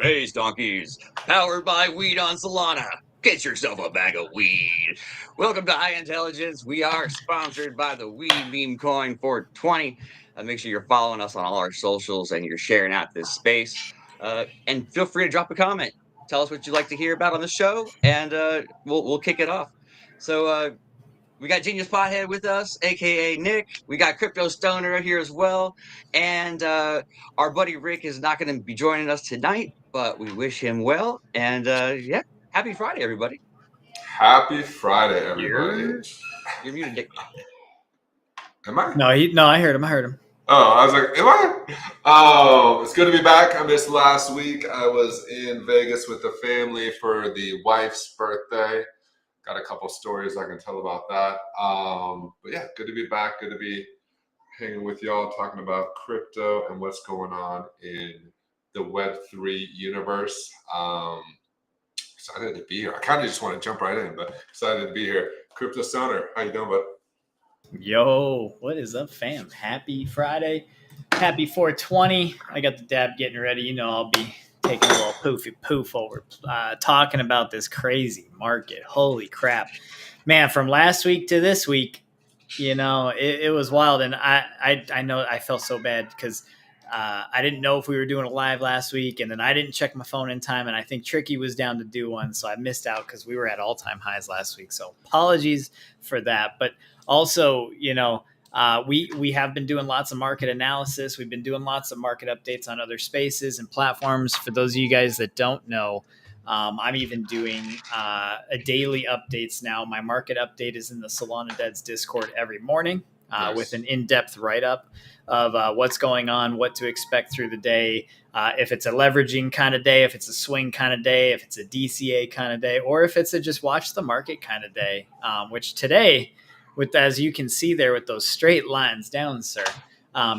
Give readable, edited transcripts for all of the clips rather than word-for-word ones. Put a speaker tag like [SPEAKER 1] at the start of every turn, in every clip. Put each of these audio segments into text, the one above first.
[SPEAKER 1] Praise donkeys, powered by Weed on Solana. Get yourself a bag of weed. Welcome to High Intelligence. We are sponsored by the Weed Meme Coin 420. Make sure you're following us on all our socials and you're sharing out this space. And feel free to drop a comment. Tell us what you'd like to hear about on the show, and we'll kick it off. So we got Genius Pothead with us, aka Nick. We got Crypto Stoner here as well, and our buddy Rick is not going to be joining us tonight, but we wish him well. And yeah, happy Friday, everybody.
[SPEAKER 2] Happy Friday, everybody.
[SPEAKER 1] You're muted, Nick.
[SPEAKER 2] Am I?
[SPEAKER 3] No, I heard him.
[SPEAKER 2] Oh, I was like, am I? Oh, it's good to be back. I missed last week. I was in Vegas with the family for the wife's birthday. Got a couple stories I can tell about that. But yeah, good to be back. Good to be hanging with y'all, talking about crypto and what's going on in the Web3 universe. Excited to be here. I kind of just want to jump right in, but excited to be here. Crypto Stoner, how you doing, bud?
[SPEAKER 3] Yo, what is up, fam? Happy Friday. Happy 420. I got the dab getting ready. You know, I'll be taking a little poofy poof over talking about this crazy market. Holy crap. Man, from last week to this week, you know, it was wild. And I know I felt so bad because I didn't know if we were doing a live last week, and then I didn't check my phone in time, and I think Tricky was down to do one, so I missed out because we were at all-time highs last week. So apologies for that. But also, you know, we have been doing lots of market analysis. We've been doing lots of market updates on other spaces and platforms. For those of you guys that don't know, I'm even doing a daily updates now. My market update is in the Solana Deads Discord every morning with an in-depth write-up of what's going on, what to expect through the day, if it's a leveraging kind of day, if it's a swing kind of day, if it's a DCA kind of day, or if it's a just watch the market kind of day, which today, with as you can see there with those straight lines down, sir,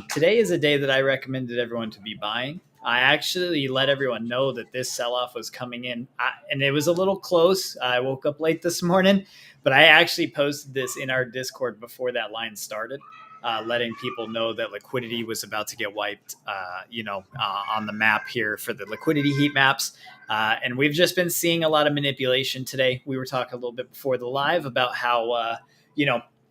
[SPEAKER 3] today is a day that I recommended everyone to be buying. I actually let everyone know that this sell-off was coming in, and it was a little close. I woke up late this morning, but I actually posted this in our Discord before that line started, letting people know that liquidity was about to get wiped, on the map here for the liquidity heat maps. And we've just been seeing a lot of manipulation today. We were talking a little bit before the live about how,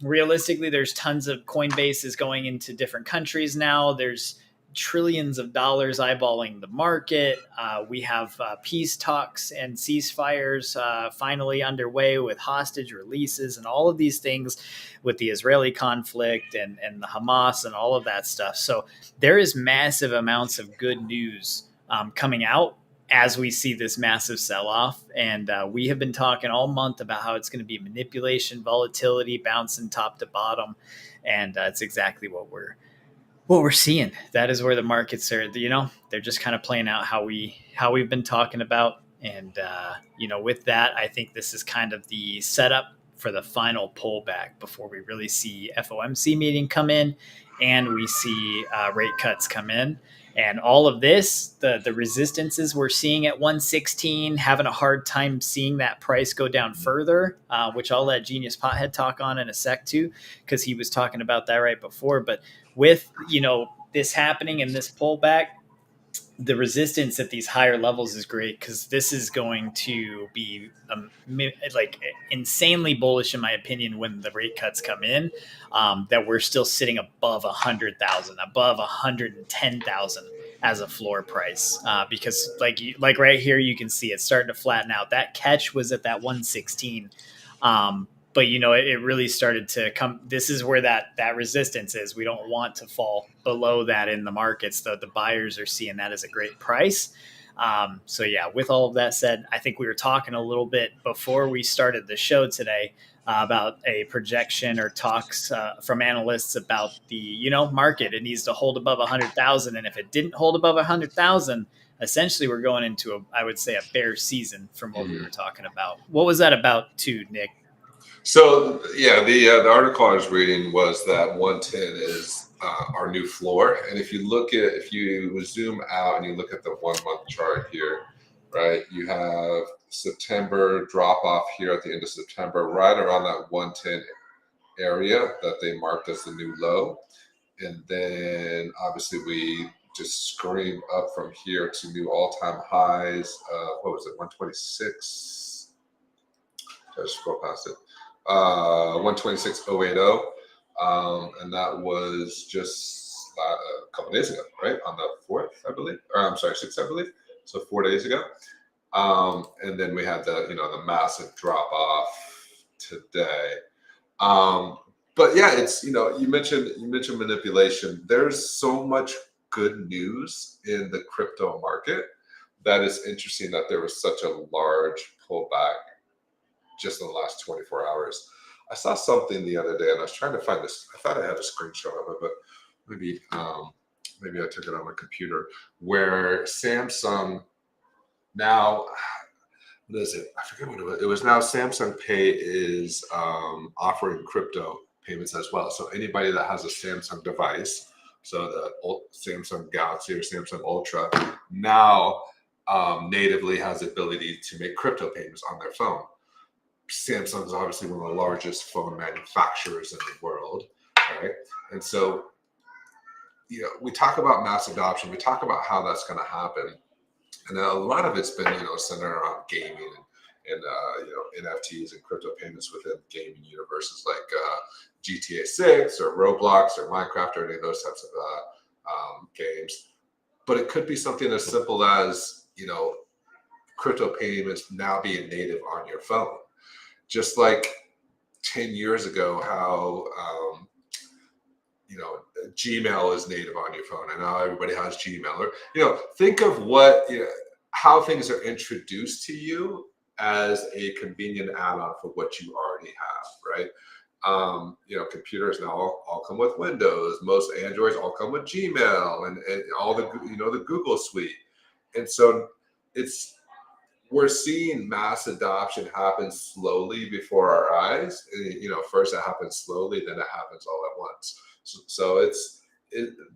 [SPEAKER 3] realistically, there's tons of Coinbases going into different countries now. There's trillions of dollars eyeballing the market. We have peace talks and ceasefires finally underway with hostage releases and all of these things with the Israeli conflict and the Hamas and all of that stuff. So there is massive amounts of good news coming out as we see this massive sell-off. And we have been talking all month about how it's going to be manipulation, volatility, bouncing top to bottom. And it's exactly what we're seeing. That is where the markets are, they're just kind of playing out how we've been talking about. And, with that, I think this is kind of the setup for the final pullback before we really see FOMC meeting come in and we see rate cuts come in. And all of this, the resistances we're seeing at 116, having a hard time seeing that price go down further, which I'll let Genius Pothead talk on in a sec too, because he was talking about that right before. But with, this happening and this pullback, the resistance at these higher levels is great because this is going to be insanely bullish, in my opinion, when the rate cuts come in, that we're still sitting above 100,000, above 110,000 as a floor price, because like right here, you can see it's starting to flatten out. That catch was at that 116. But, it really started to come. This is where that resistance is. We don't want to fall below that in the markets. The buyers are seeing that as a great price. So, yeah, with all of that said, I think we were talking a little bit before we started the show today about a projection or talks from analysts about the, market. It needs to hold above 100,000. And if it didn't hold above 100,000, essentially we're going into I would say a bear season from what we were talking about. What was that about too, Nick?
[SPEAKER 2] So, yeah, the article I was reading was that 110 is our new floor. And if you zoom out and you look at the 1 month chart here, right, you have September drop off here at the end of September, right around that 110 area that they marked as the new low. And then obviously we just screamed up from here to new all-time highs. What was it? 126. I just scroll past it. 126,080. And that was just a couple days ago, right? On the 4th, I believe. Or I'm sorry, 6th, I believe. So 4 days ago. And then we had the massive drop off today. But yeah, it's, you mentioned manipulation. There's so much good news in the crypto market that is interesting that there was such a large pullback just in the last 24 hours. I saw something the other day and I was trying to find this. I thought I had a screenshot of it, but maybe I took it on my computer, where Samsung now, what is it? I forget what it was. It was now Samsung Pay is offering crypto payments as well. So anybody that has a Samsung device, so the Samsung Galaxy or Samsung Ultra, now natively has the ability to make crypto payments on their phone. Samsung is obviously one of the largest phone manufacturers in the world, right? And so, we talk about mass adoption. We talk about how that's going to happen. And a lot of it's been, centered around gaming and NFTs and crypto payments within gaming universes like GTA 6 or Roblox or Minecraft or any of those types of games. But it could be something as simple as, crypto payments now being native on your phone. Just like 10 years ago, how, Gmail is native on your phone, and now everybody has Gmail. Or, think of how things are introduced to you as a convenient add-on for what you already have, right? Computers now all come with Windows. Most Androids all come with Gmail and all the the Google suite. And so we're seeing mass adoption happen slowly before our eyes. First it happens slowly, then it happens all at once. So it's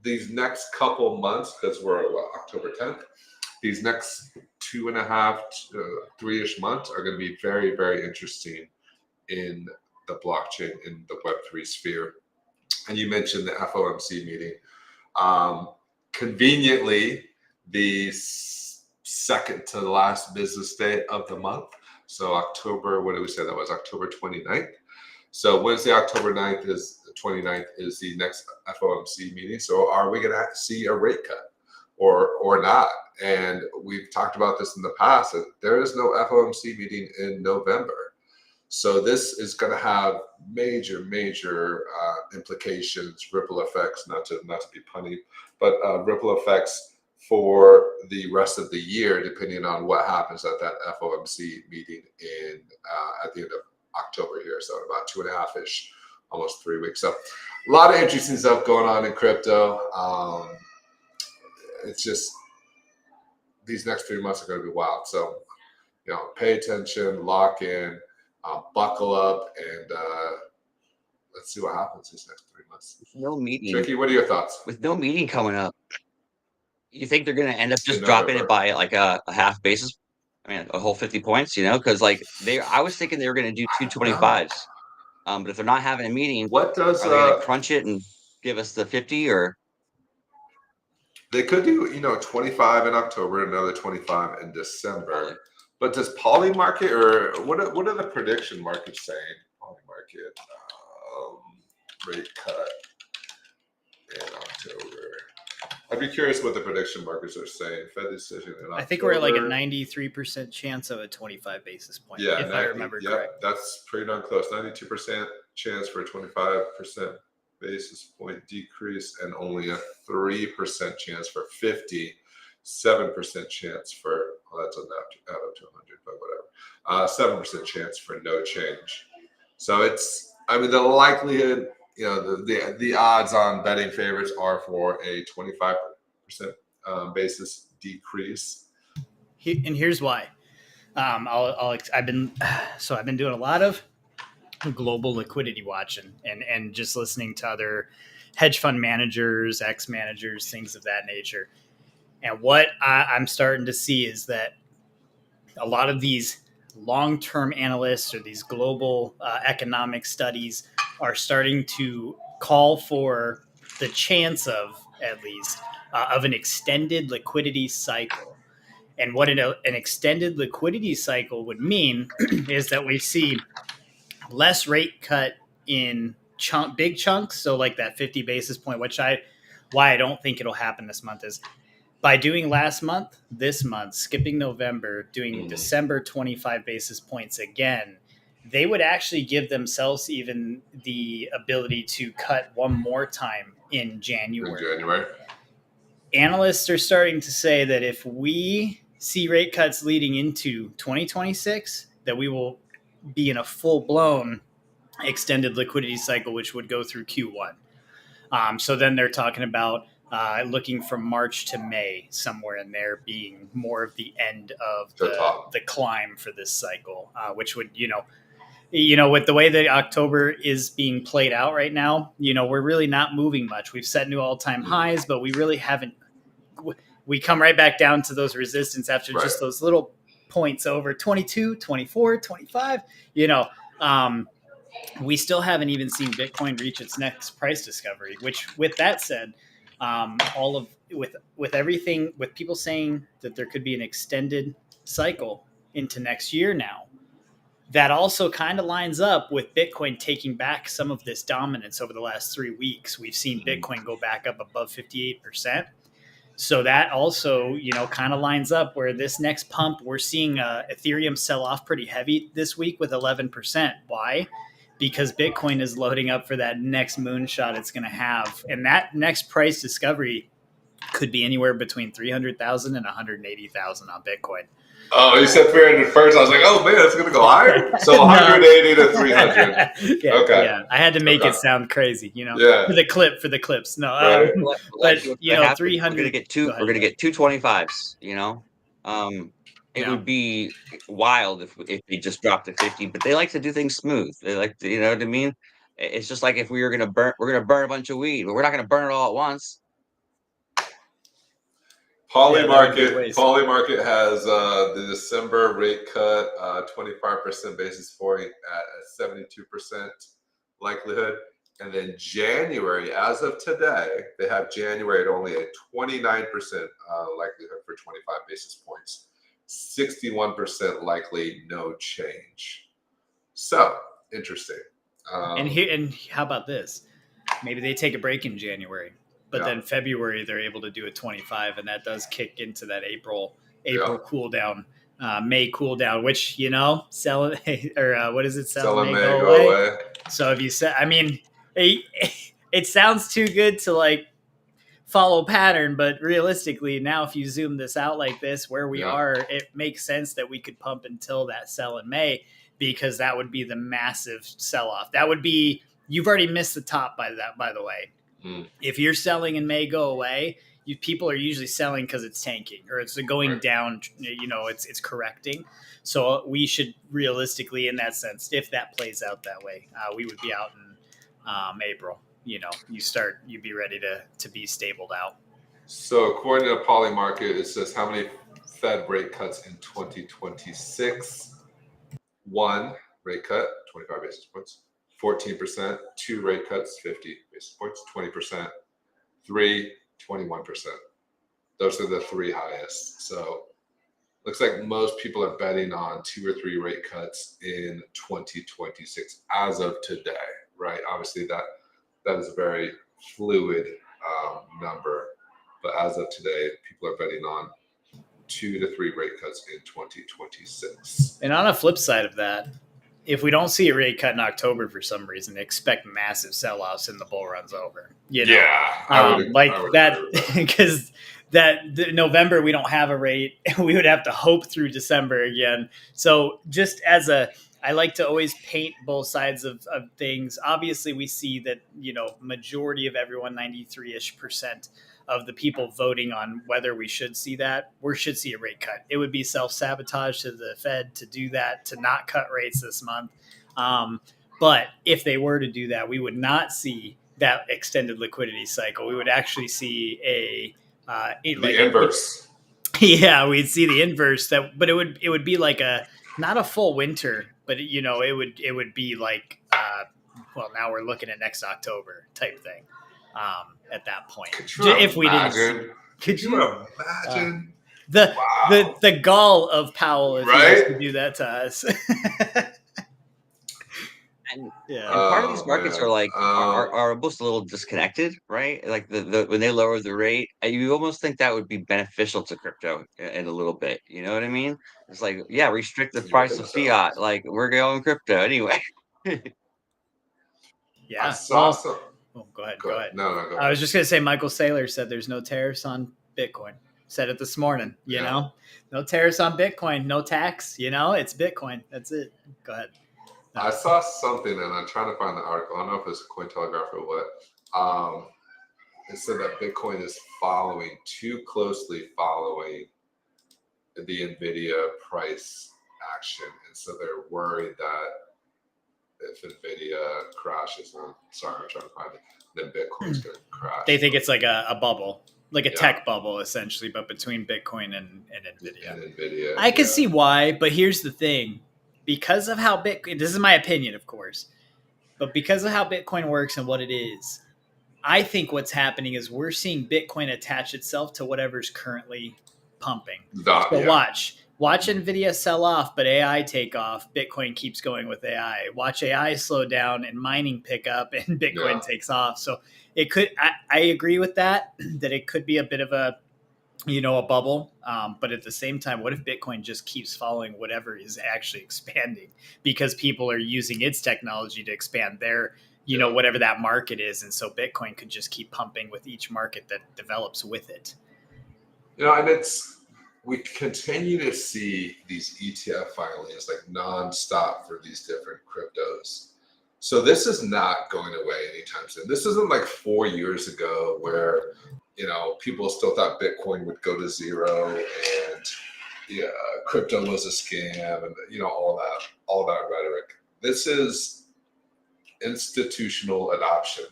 [SPEAKER 2] these next couple months, because we're October 10th, these next 2.5, 3-ish months are going to be very, very interesting in the blockchain, in the Web3 sphere. And you mentioned the FOMC meeting. Conveniently, the second to the last business day of the month. So October, what did we say? That was October 29th. So Wednesday, October 29th is the next FOMC meeting. So are we going to see a rate cut or not? And we've talked about this in the past, that there is no FOMC meeting in November. So this is going to have major implications, ripple effects, not to be punny, but ripple effects for the rest of the year, depending on what happens at that FOMC meeting at the end of October here. So about 2.5-ish, almost 3 weeks. So a lot of interesting stuff going on in crypto. It's just, these next 3 months are going to be wild. So, pay attention, lock in, buckle up, and let's see what happens these next 3 months.
[SPEAKER 1] With no meeting.
[SPEAKER 2] Tricky, what are your thoughts?
[SPEAKER 1] With no meeting coming up, you think they're going to end up just dropping it by like a half basis? I mean, a whole 50 points, because I was thinking they were going to do 225s. But if they're not having a meeting,
[SPEAKER 2] are they
[SPEAKER 1] going to crunch it and give us the 50, or?
[SPEAKER 2] They could do, 25 in October, another 25 in December. But does Polymarket, or what are the prediction markets saying? Polymarket rate cut in October. I'd be curious what the prediction markets are saying. Fed decision in October.
[SPEAKER 3] I think we're at like a 93% chance of a 25 basis point, if I remember correctly.
[SPEAKER 2] That's pretty darn close. 92% chance for a 25% basis point decrease, and only a 3% chance for 50, 7% chance for, that's enough to add up to 100, but whatever. 7% chance for no change. So the likelihood, the odds on betting favorites are for a 25% basis decrease.
[SPEAKER 3] And here's why. I've been doing a lot of global liquidity watching and just listening to other hedge fund managers, ex-managers, things of that nature. And what I'm starting to see is that a lot of these long-term analysts or these global economic studies are starting to call for the chance of, at least, of an extended liquidity cycle. And what an extended liquidity cycle would mean is that we see less rate cut in big chunks. So like that 50 basis point, why I don't think it'll happen this month is by doing last month, this month, skipping November, doing December 25 basis points again, they would actually give themselves even the ability to cut one more time in January. Analysts are starting to say that if we see rate cuts leading into 2026, that we will be in a full-blown extended liquidity cycle, which would go through Q1. So then they're talking about looking from March to May, somewhere in there being more of the end of the climb for this cycle, which would, with the way that October is being played out right now, we're really not moving much. We've set new all-time highs, but we really haven't. We come right back down to those resistance after just those little points over 22, 24, 25, we still haven't even seen Bitcoin reach its next price discovery, which with that said, with everything, with people saying that there could be an extended cycle into next year now, that also kind of lines up with Bitcoin taking back some of this dominance over the last 3 weeks. We've seen Bitcoin go back up above 58%. So that also, kind of lines up where this next pump, we're seeing Ethereum sell off pretty heavy this week with 11%. Why? Because Bitcoin is loading up for that next moonshot it's going to have. And that next price discovery could be anywhere between 300,000 and 180,000 on Bitcoin.
[SPEAKER 2] Oh, you said 300 first. I was like, oh man, it's going to go higher. So 180 to 300.
[SPEAKER 3] Yeah,
[SPEAKER 2] okay.
[SPEAKER 3] Yeah, I had to make it sound crazy,
[SPEAKER 2] Yeah.
[SPEAKER 3] for the clips. No, but 300.
[SPEAKER 1] We're gonna get 225s. It would be wild if we just dropped to 50. But they like to do things smooth. They like to, you know what I mean. It's just like if we're gonna burn a bunch of weed, but we're not gonna burn it all at once.
[SPEAKER 2] Polymarket has the December rate cut, 25% basis point at a 72% likelihood. And then January, as of today, they have January at only a 29% likelihood for 25 basis points. 61% likely no change. So interesting.
[SPEAKER 3] And how about this? Maybe they take a break in January. But then February, they're able to do a 25, and that does kick into that April cool down, May cool down, which, sell it, or what is it? Sell it, May, go away. So if you say, it sounds too good to follow pattern, but realistically, now if you zoom this out like this, where we are, it makes sense that we could pump until that sell in May, because that would be the massive sell off. That would be, you've already missed the top by the way. If you're selling in May, go away. People are usually selling because it's tanking or it's going down. It's correcting. So we should realistically, in that sense, if that plays out that way, we would be out in April. You'd be ready to be stabled out.
[SPEAKER 2] So according to Polymarket, it says how many Fed rate cuts in 2026? 1 rate cut, 25 basis points. 14%, 2 rate cuts, 50 basis points, 20%, 3, 21%. Those are the 3 highest. So looks like most people are betting on 2 or 3 rate cuts in 2026 as of today, right? Obviously that is a very fluid number, but as of today, people are betting on 2 to 3 rate cuts in 2026.
[SPEAKER 3] And on a flip side of that, if we don't see a rate cut in October for some reason, expect massive sell-offs and the bull runs over. Because November we don't have a rate, we would have to hope through December again. So just I like to always paint both sides of things. Obviously, we see that majority of everyone, 93% of the people voting on whether we should see that, we should see a rate cut. It would be self-sabotage to the Fed to do that, to not cut rates this month. But if they were to do that, we would not see that extended liquidity cycle. We would actually see the
[SPEAKER 2] inverse.
[SPEAKER 3] Yeah, we'd see the inverse. But it would be like not a full winter, but it would be like now we're looking at next October type thing. at that point.
[SPEAKER 2] Could you
[SPEAKER 3] If we didn't see,
[SPEAKER 2] imagine?
[SPEAKER 3] could you
[SPEAKER 2] imagine?
[SPEAKER 3] the
[SPEAKER 2] Wow.
[SPEAKER 3] the gall of Powell if he was
[SPEAKER 2] Right?
[SPEAKER 3] to do that to us?
[SPEAKER 1] And
[SPEAKER 3] Yeah.
[SPEAKER 1] and part of these
[SPEAKER 2] Oh
[SPEAKER 1] markets
[SPEAKER 2] man.
[SPEAKER 1] are like are almost a little disconnected, right? Like the when they lower the rate, you almost think that would be beneficial to crypto in a little bit. You know what I mean? It's like, yeah, restrict the
[SPEAKER 2] You would
[SPEAKER 1] price
[SPEAKER 2] think
[SPEAKER 1] of
[SPEAKER 2] so.
[SPEAKER 1] fiat. Like we're going crypto anyway.
[SPEAKER 2] I
[SPEAKER 3] Yeah.
[SPEAKER 2] saw
[SPEAKER 3] Well,
[SPEAKER 2] some.
[SPEAKER 3] go ahead.
[SPEAKER 2] Go
[SPEAKER 3] Go
[SPEAKER 2] ahead.
[SPEAKER 3] ahead.
[SPEAKER 2] No, go
[SPEAKER 3] I
[SPEAKER 2] ahead.
[SPEAKER 3] was just gonna say Michael Saylor said there's no tariffs on Bitcoin. Said it this morning. You
[SPEAKER 2] Yeah.
[SPEAKER 3] know, no tariffs on Bitcoin, no tax. You know, it's Bitcoin. That's it. Go ahead. No.
[SPEAKER 2] I saw something, and I'm trying to find the article. I don't know if it's Cointelegraph or what. It said that Bitcoin is too closely following the Nvidia price action, and so they're worried that if Nvidia crashes, I'm trying to find it, then Bitcoin's going to crash.
[SPEAKER 3] They think it's like a bubble, like a
[SPEAKER 2] Yeah.
[SPEAKER 3] tech bubble, essentially, but between Bitcoin and Nvidia.
[SPEAKER 2] And Nvidia.
[SPEAKER 3] I can see why, but here's the thing: because of how Bitcoin, this is my opinion, of course, but because of how Bitcoin works and what it is, I think what's happening is we're seeing Bitcoin attach itself to whatever's currently pumping. So watch Nvidia sell off, but AI take off. Bitcoin keeps going with AI. Watch AI slow down and mining pick up, and Bitcoin takes off. So it could. I agree with that. That it could be a bit of a bubble. But at the same time, what if Bitcoin just keeps following whatever is actually expanding because people are using its technology to expand their whatever that market is, and so Bitcoin could just keep pumping with each market that develops with it.
[SPEAKER 2] And we continue to see these ETF filings like nonstop for these different cryptos. So this is not going away anytime soon. This isn't like 4 years ago where people still thought Bitcoin would go to zero and crypto was a scam and all that rhetoric. This is institutional adoption,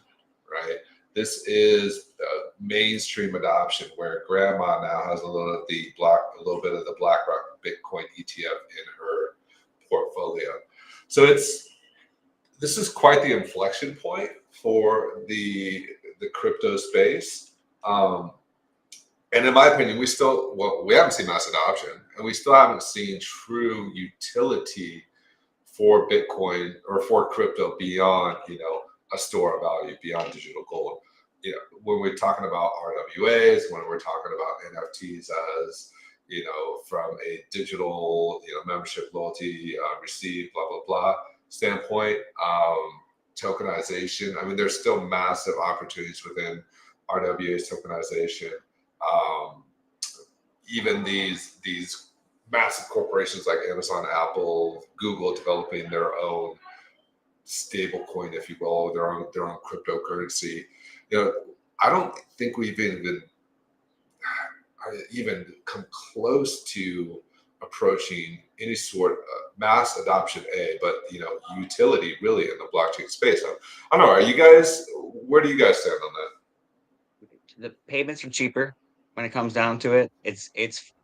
[SPEAKER 2] right? This is mainstream adoption where grandma now has a little bit of the BlackRock Bitcoin ETF in her portfolio. So this is quite the inflection point for the crypto space. And in my opinion, we haven't seen mass adoption, and we still haven't seen true utility for Bitcoin or for crypto beyond, a store of value, beyond digital gold. When we're talking about RWAs, when we're talking about NFTs as, from a digital, membership, loyalty, receipt, blah, blah, blah standpoint, tokenization. I mean, there's still massive opportunities within RWA's tokenization. Even these massive corporations like Amazon, Apple, Google developing their own stable coin, if you will, their own cryptocurrency. I don't think we've even come close to approaching any sort of mass adoption, but utility really in the blockchain space. I don't know. Where do you guys stand on that?
[SPEAKER 1] The payments are cheaper when it comes down to it. It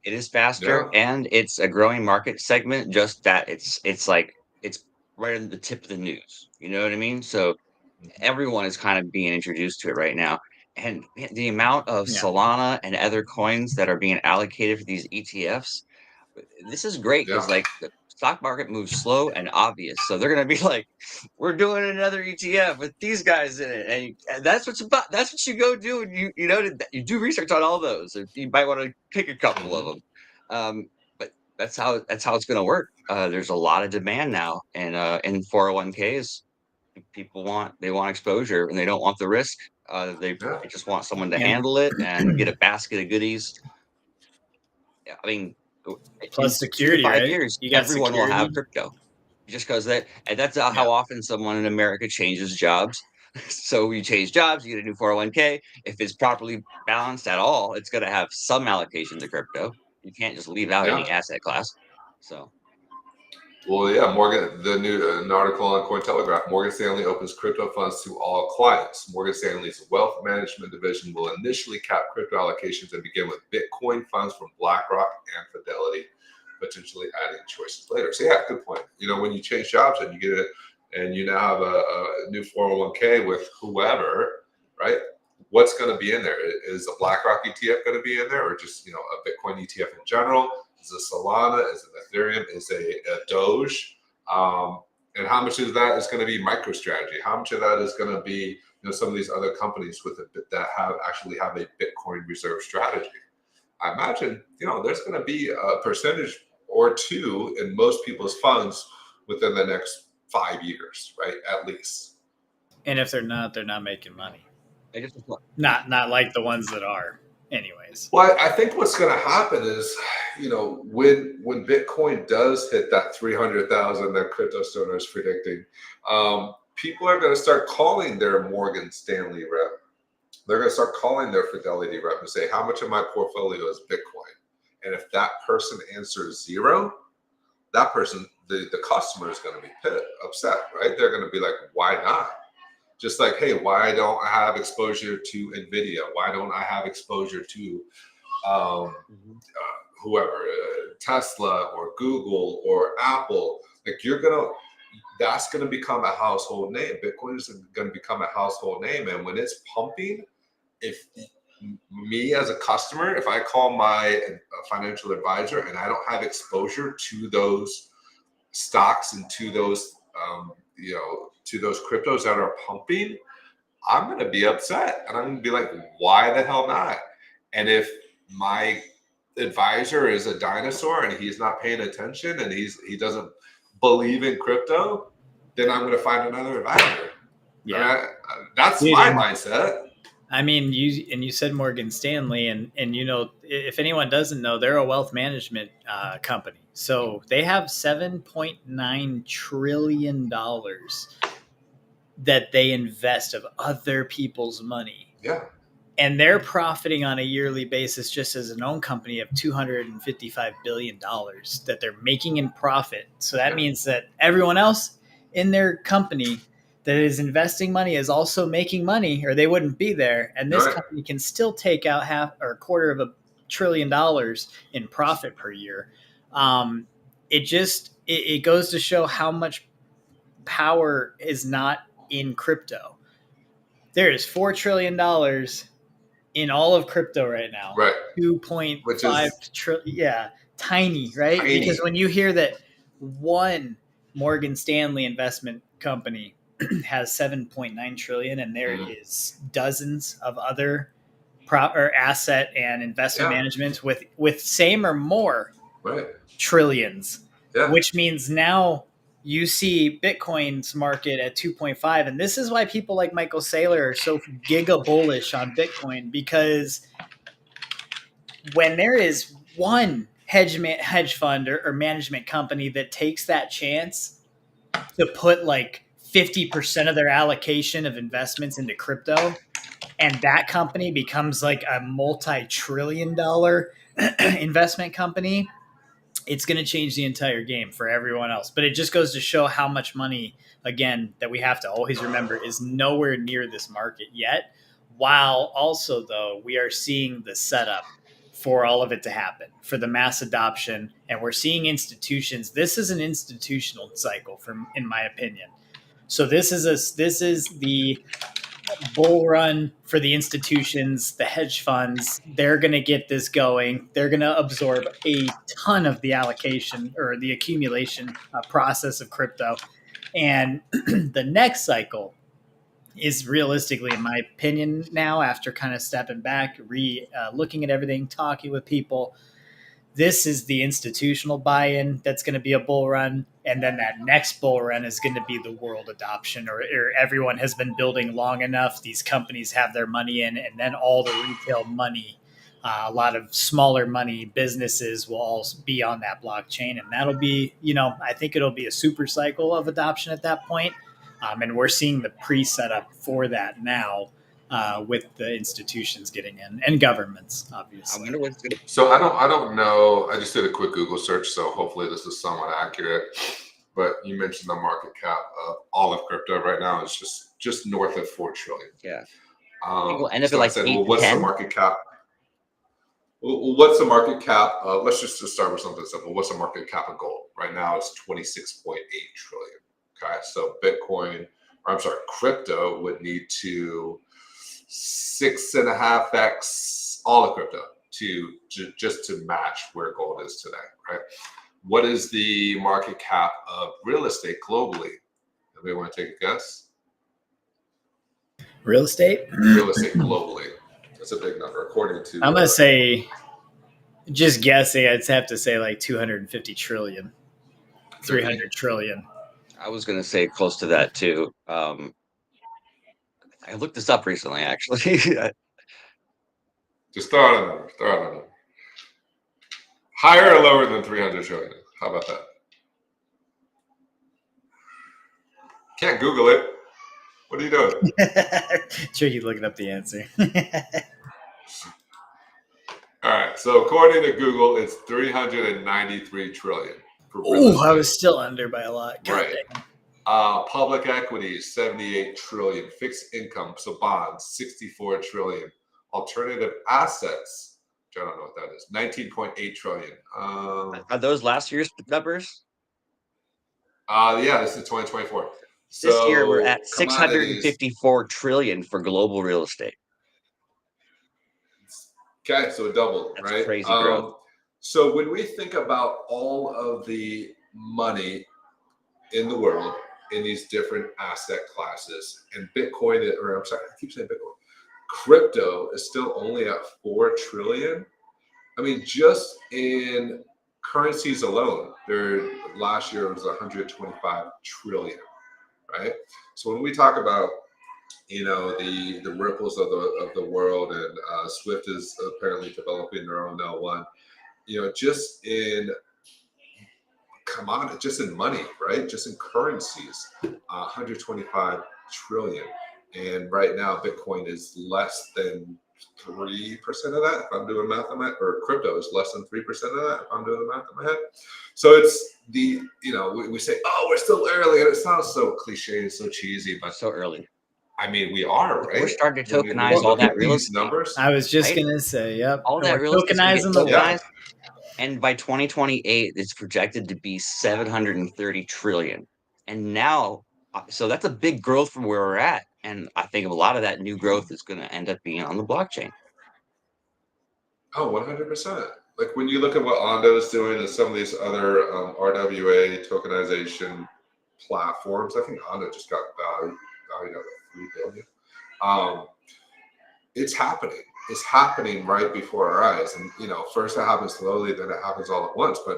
[SPEAKER 1] is faster, and it's a growing market segment. Just that it's right on the tip of the news. You know what I mean? So everyone is kind of being introduced to it right now. And the amount of Solana and other coins that are being allocated for these ETFs, this is great because the stock market moves slow and obvious. So they're going to be like, we're doing another ETF with these guys in it. And that's what's about. That's what you go do. And you do research on all those. You might want to pick a couple of them. But that's how it's going to work. There's a lot of demand now, and in 401ks, people want exposure and they don't want the risk. They just want someone to handle it and get a basket of goodies. I mean,
[SPEAKER 3] plus security,
[SPEAKER 1] 5
[SPEAKER 3] right?
[SPEAKER 1] years, everyone will have crypto, just because that's how often someone in America changes jobs. So you change jobs, you get a new 401k. If it's properly balanced at all, it's going to have some allocation to crypto. You can't just leave out any asset class. So.
[SPEAKER 2] Well, yeah, an article on Cointelegraph. Morgan Stanley opens crypto funds to all clients. Morgan Stanley's wealth management division will initially cap crypto allocations and begin with Bitcoin funds from BlackRock and Fidelity, potentially adding choices later. So yeah, good point. When you change jobs and you get it, and you now have a new 401k with whoever, right? what's going to be in there? Is a BlackRock ETF going to be in there, or just, a Bitcoin ETF in general? Is it Solana? Is it Ethereum? Is it a Doge? And how much of that is going to be MicroStrategy? How much of that is going to be, some of these other companies that actually have a Bitcoin reserve strategy? I imagine, there's going to be a percentage or two in most people's funds within the next 5 years, right? At least.
[SPEAKER 3] And if they're not making money.
[SPEAKER 1] I just
[SPEAKER 3] Not like the ones that are, anyways.
[SPEAKER 2] Well, I think what's going to happen is, when Bitcoin does hit that 300,000 that CryptoStoner is predicting, people are going to start calling their Morgan Stanley rep. They're going to start calling their Fidelity rep and say, how much of my portfolio is Bitcoin? And if that person answers zero, that person, the customer is going to be upset, right? They're going to be like, why not? Just like, hey, why don't I have exposure to NVIDIA? Why don't I have exposure to whoever, Tesla or Google or Apple? Like, that's going to become a household name. Bitcoin is going to become a household name. And when it's pumping, if me as a customer, if I call my financial advisor and I don't have exposure to those stocks and to those, to those cryptos that are pumping, I'm going to be upset. And I'm going to be like, why the hell not? And if my advisor is a dinosaur and he's not paying attention and he doesn't believe in crypto, then I'm going to find another advisor.
[SPEAKER 3] Yeah.
[SPEAKER 2] That's my mindset.
[SPEAKER 3] I mean, you said Morgan Stanley, and if anyone doesn't know, they're a wealth management company. So they have $7.9 trillion that they invest of other people's money.
[SPEAKER 2] Yeah.
[SPEAKER 3] And they're profiting on a yearly basis just as an own company of $255 billion that they're making in profit. So that means that everyone else in their company that is investing money is also making money, or they wouldn't be there. And this company can still take out half or a quarter of $1 trillion in profit per year. It goes to show how much power is not in crypto. There is $4 trillion in all of crypto right now.
[SPEAKER 2] Right.
[SPEAKER 3] 2.5 trillion. Yeah. Tiny, right?
[SPEAKER 2] Tiny.
[SPEAKER 3] Because when you hear that one Morgan Stanley investment company has 7.9 trillion and there is dozens of other asset and investment management with same or more trillions, which means now you see Bitcoin's market at 2.5. And this is why people like Michael Saylor are so giga bullish on Bitcoin, because when there is one hedge fund or management company that takes that chance to put like 50% of their allocation of investments into crypto, and that company becomes like a multi-trillion-dollar investment company, it's going to change the entire game for everyone else. But it just goes to show how much money, again, that we have to always remember is nowhere near this market yet, while also, though, we are seeing the setup for all of it to happen, for the mass adoption. And we're seeing institutions. This is an institutional cycle, in my opinion. So this is the bull run for the institutions, the hedge funds. They're going to get this going. They're going to absorb a ton of the allocation or the accumulation process of crypto. And the next cycle is realistically, in my opinion now, after kind of stepping back, looking at everything, talking with people, this is the institutional buy-in that's going to be a bull run. And then that next bull run is going to be the world adoption, or everyone has been building long enough. These companies have their money in, and then all the retail money, a lot of smaller money businesses will all be on that blockchain. And that'll be, I think it'll be a super cycle of adoption at that point. And we're seeing the pre-setup for that now. With the institutions getting in and governments, obviously.
[SPEAKER 1] I wonder what's going to.
[SPEAKER 2] So I don't know. I just did a quick Google search, so hopefully this is somewhat accurate. But you mentioned the market cap of all of crypto right now is just north of 4 trillion.
[SPEAKER 1] Yeah. We'll end up
[SPEAKER 2] so
[SPEAKER 1] at like
[SPEAKER 2] said,
[SPEAKER 1] 8
[SPEAKER 2] well, what's
[SPEAKER 1] 10?
[SPEAKER 2] the market cap? Well, what's the market cap? Let's just start with something simple. What's the market cap of gold? Right now it's 26.8 trillion. Okay, so crypto would need to 6.5x all of crypto just to match where gold is today, right? What is the market cap of real estate globally? Anybody want to take a guess?
[SPEAKER 3] Real estate?
[SPEAKER 2] Real estate globally. That's a big number, according to.
[SPEAKER 3] I'm gonna say, just guessing, I'd have to say like 250 trillion, 300 trillion.
[SPEAKER 1] I was going to say close to that too. I looked this up recently, actually.
[SPEAKER 2] Just throw out a number. Throw out a number. Higher or lower than 300 trillion? How about that? Can't Google it. What are you doing?
[SPEAKER 3] Tricky looking up the answer.
[SPEAKER 2] All right. So according to Google, it's 393 trillion.
[SPEAKER 3] Oh, I was still under by a lot. God
[SPEAKER 2] right. Public equities, 78 trillion. Fixed income, so bonds, 64 trillion. Alternative assets, which I don't know what that is, 19.8 trillion.
[SPEAKER 1] Are those last year's numbers?
[SPEAKER 2] Yeah, this is 2024.
[SPEAKER 1] This year we're at 654 trillion for global real estate.
[SPEAKER 2] Okay, so it doubled. That's right?
[SPEAKER 1] Crazy growth.
[SPEAKER 2] So when we think about all of the money in the world in these different asset classes, and Bitcoin, or I'm sorry, I keep saying Bitcoin, crypto is still only at 4 trillion. I mean, just in currencies alone, last year was 125 trillion, right? So when we talk about, the ripples of the world, and Swift is apparently developing their own L1, just in commodity, just in money, right? Just in currencies, 125 trillion. And right now, Bitcoin is less than 3% of that, if I'm doing math on that, or crypto is less than 3% of that, if I'm doing the math in my head. So it's we say, oh, we're still early, and it sounds so cliche and so cheesy, but
[SPEAKER 1] so early.
[SPEAKER 2] I mean, we are, right?
[SPEAKER 1] We're starting to tokenize all that real estate.
[SPEAKER 2] Numbers.
[SPEAKER 3] I was just going to say, yep.
[SPEAKER 1] All that real estate
[SPEAKER 3] tokenizing the
[SPEAKER 1] world. And by 2028, it's projected to be 730 trillion. And now, so that's a big growth from where we're at. And I think a lot of that new growth is going to end up being on the blockchain.
[SPEAKER 2] Oh, 100%. Like when you look at what Ondo is doing and some of these other RWA tokenization platforms, I think Ondo just got valued at $3 billion. It's happening. It's happening right before our eyes. And, first it happens slowly, then it happens all at once. But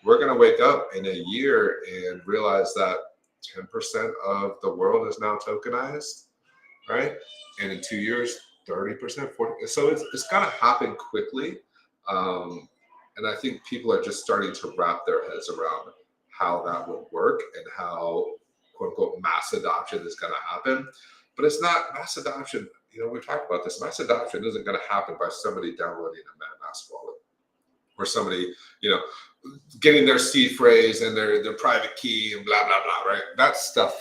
[SPEAKER 2] we're going to wake up in a year and realize that 10% of the world is now tokenized, right? And in 2 years, 30%, 40%. So it's going to happen quickly. And I think people are just starting to wrap their heads around how that would work and how, quote unquote, mass adoption is going to happen. But it's not mass adoption. We've talked about this. Mass adoption isn't going to happen by somebody downloading a MetaMask wallet or somebody, getting their seed phrase and their private key and blah, blah, blah, right? That stuff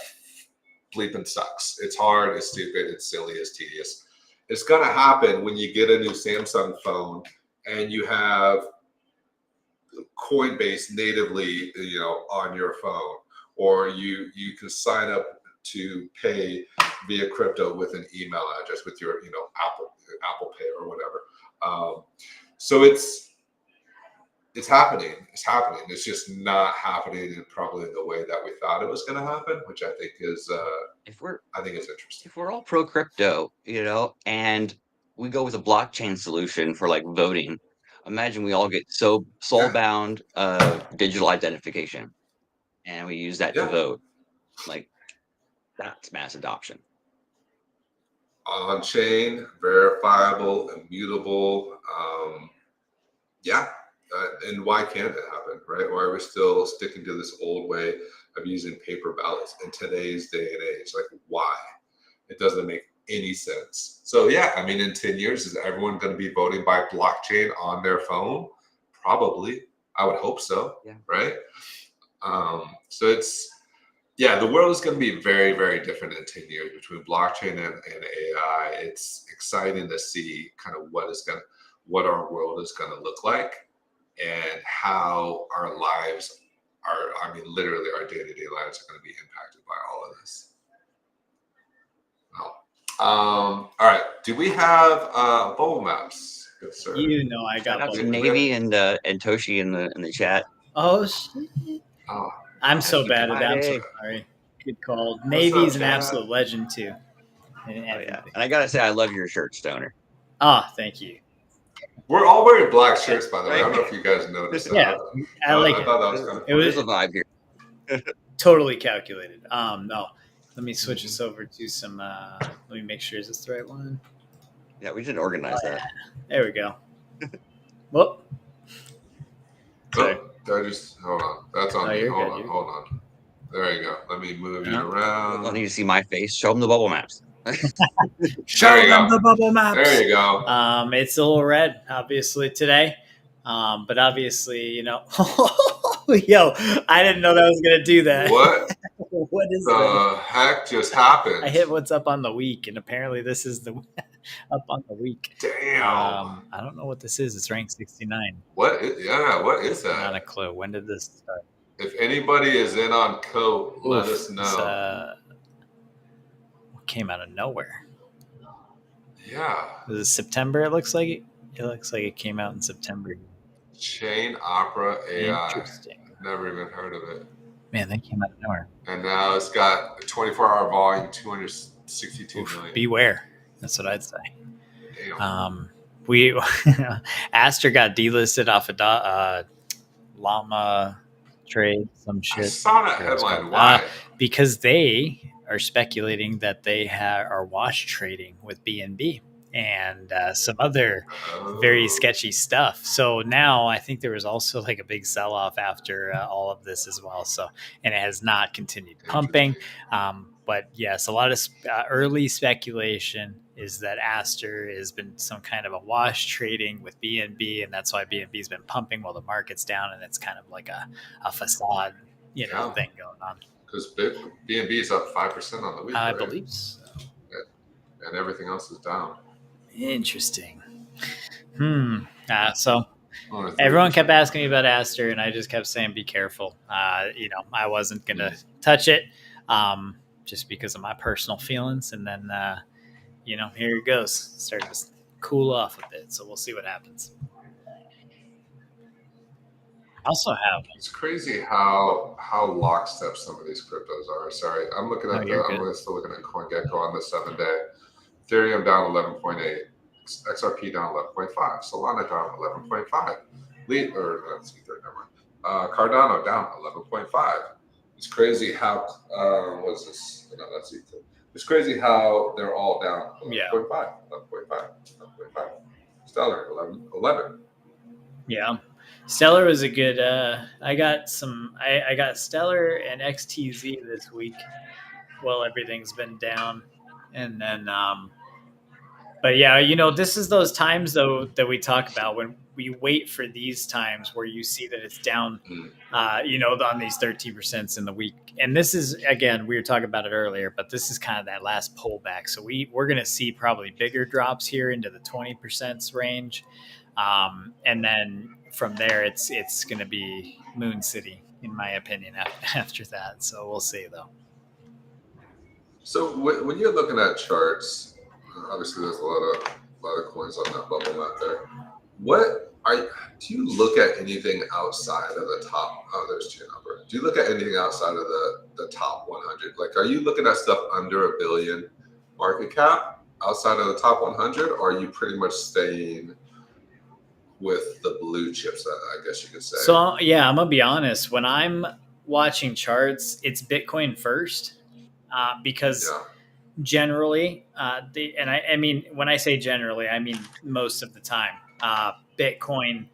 [SPEAKER 2] bleeping sucks. It's hard, it's stupid, it's silly, it's tedious. It's going to happen when you get a new Samsung phone and you have Coinbase natively, on your phone, or you can sign up to pay via crypto with an email address with your, Apple Pay or whatever. So it's happening. It's happening. It's just not happening in probably the way that we thought it was going to happen, which I think is, I think it's interesting.
[SPEAKER 1] If we're all pro crypto, and we go with a blockchain solution for like voting, imagine we all get so soul-bound digital identification, and we use that to vote. Like, that's mass adoption.
[SPEAKER 2] On-chain, verifiable, immutable. And why can't it happen, right? Why are we still sticking to this old way of using paper ballots in today's day and age? Like, why? It doesn't make any sense. So in 10 years, is everyone going to be voting by blockchain on their phone? Probably. I would hope so. Yeah. Right. So the world is going to be very, very different in 10 years between blockchain and AI. It's exciting to see kind of what our world is going to look like and how our lives literally our day-to-day lives are going to be impacted by all of this. Well, All right. Do we have bowl maps? Good sir.
[SPEAKER 3] You know I
[SPEAKER 1] Shout
[SPEAKER 3] got
[SPEAKER 1] out to
[SPEAKER 3] both.
[SPEAKER 1] Navy and Toshi in the chat.
[SPEAKER 3] Oh shit!
[SPEAKER 2] Oh,
[SPEAKER 3] I'm so
[SPEAKER 1] Happy
[SPEAKER 3] bad at that. I'm so
[SPEAKER 1] Friday.
[SPEAKER 3] sorry. Good call.
[SPEAKER 2] What's
[SPEAKER 3] Navy's
[SPEAKER 2] up,
[SPEAKER 3] an
[SPEAKER 2] Chad?
[SPEAKER 3] absolute legend too. And
[SPEAKER 1] Oh yeah,
[SPEAKER 3] everything.
[SPEAKER 1] and I gotta say I love your shirt, Stoner.
[SPEAKER 3] Oh, thank you.
[SPEAKER 2] We're all wearing black shirts, by the way. I
[SPEAKER 1] Right.
[SPEAKER 2] don't know if you guys noticed that.
[SPEAKER 3] Yeah, I like
[SPEAKER 2] I
[SPEAKER 3] it.
[SPEAKER 2] thought that was kind of
[SPEAKER 3] It
[SPEAKER 2] funny.
[SPEAKER 3] was-
[SPEAKER 1] There's a vibe here.
[SPEAKER 3] Totally calculated. No. Let me switch this over to some. Let me make sure is this the right one.
[SPEAKER 1] Yeah, we should organize that.
[SPEAKER 3] There we go. Whoop. Sorry.
[SPEAKER 2] Oh, I just hold on. That's on
[SPEAKER 3] Oh,
[SPEAKER 2] me.
[SPEAKER 3] you're
[SPEAKER 2] Hold
[SPEAKER 3] good,
[SPEAKER 2] on,
[SPEAKER 3] you're
[SPEAKER 2] hold on. There you go. Let me move you
[SPEAKER 3] Yeah.
[SPEAKER 1] I don't
[SPEAKER 2] around.
[SPEAKER 1] need to see my face. Show them the bubble maps.
[SPEAKER 3] Show
[SPEAKER 2] There you
[SPEAKER 3] them
[SPEAKER 2] go.
[SPEAKER 3] the bubble maps.
[SPEAKER 2] There you go.
[SPEAKER 3] It's a little red, obviously today, but obviously, yo, I didn't know that was gonna do that.
[SPEAKER 2] What
[SPEAKER 3] What is that?
[SPEAKER 2] the heck just happened?
[SPEAKER 3] I hit what's up on the week, and apparently this is the up on the week.
[SPEAKER 2] Damn.
[SPEAKER 3] I don't know what this is. It's ranked 69.
[SPEAKER 2] What is that?
[SPEAKER 3] Not a clue. When did this start?
[SPEAKER 2] If anybody is in on code, let us know.
[SPEAKER 3] What came out of nowhere?
[SPEAKER 2] Yeah.
[SPEAKER 3] Was it September? It looks like it came out in September.
[SPEAKER 2] Chain Opera AI.
[SPEAKER 3] Interesting.
[SPEAKER 2] Never even heard of it.
[SPEAKER 3] Man, that came out of nowhere.
[SPEAKER 2] And now it's got a 24-hour volume, 262
[SPEAKER 3] Oof,
[SPEAKER 2] million.
[SPEAKER 3] beware. That's what I'd say.
[SPEAKER 2] Damn.
[SPEAKER 3] We Aster got delisted off of Llama Trade, some
[SPEAKER 2] I
[SPEAKER 3] shit.
[SPEAKER 2] saw that
[SPEAKER 3] Sure, it's
[SPEAKER 2] headline.
[SPEAKER 3] called-
[SPEAKER 2] Why?
[SPEAKER 3] Because they are speculating that they are wash trading with BNB and some other very
[SPEAKER 2] Oh.
[SPEAKER 3] sketchy stuff. So now I think there was also like a big sell off after all of this as well. So, and it has not continued pumping. But yes, a lot of early speculation is that Aster has been some kind of a wash trading with BNB, and that's why BNB has been pumping while the market's down, and it's kind of like a facade,
[SPEAKER 2] Yeah.
[SPEAKER 3] thing going on.
[SPEAKER 2] Because BNB is up 5% on the week,
[SPEAKER 3] I
[SPEAKER 2] right?
[SPEAKER 3] believe so.
[SPEAKER 2] And everything else is down.
[SPEAKER 3] Interesting. So
[SPEAKER 2] Only 3%.
[SPEAKER 3] everyone kept asking me about Aster, and I just kept saying, "Be careful." I wasn't gonna touch it, just because of my personal feelings. And then, here it goes. Started to cool off a bit, so we'll see what happens. I also have.
[SPEAKER 2] It's crazy how lockstep some of these cryptos are. Sorry, I'm looking at I'm still looking at CoinGecko on the 7-day. Ethereum down 11.8, XRP down 11.5, Solana down 11.5, Cardano down 11.5. It's crazy how what's this? No, that's Ether. It's crazy how they're all down 11.5, 11.5. Stellar 11.
[SPEAKER 3] Yeah. Stellar was a good. I got Stellar and XTZ this week. Well, everything's been down, and then, but yeah, this is those times though that we talk about when we wait for these times where you see that it's down, on these 13% in the week. And this is, again, we were talking about it earlier, but this is kind of that last pullback. So we're going to see probably bigger drops here into the 20% range, and then from there, it's going to be Moon City, in my opinion, after that. So we'll see, though.
[SPEAKER 2] So when you're looking at charts, obviously there's a lot of coins on that bubble map there. Do you look at anything outside of the top? Oh, there's Chain Opera. Do you look at anything outside of the top 100? Like, are you looking at stuff under $1 billion market cap outside of the top 100, or are you pretty much staying with the blue chips, I guess you could say?
[SPEAKER 3] So yeah, I'm gonna be honest. When I'm watching charts, it's Bitcoin first, because generally, I mean when I say generally, I mean most of the time, Bitcoin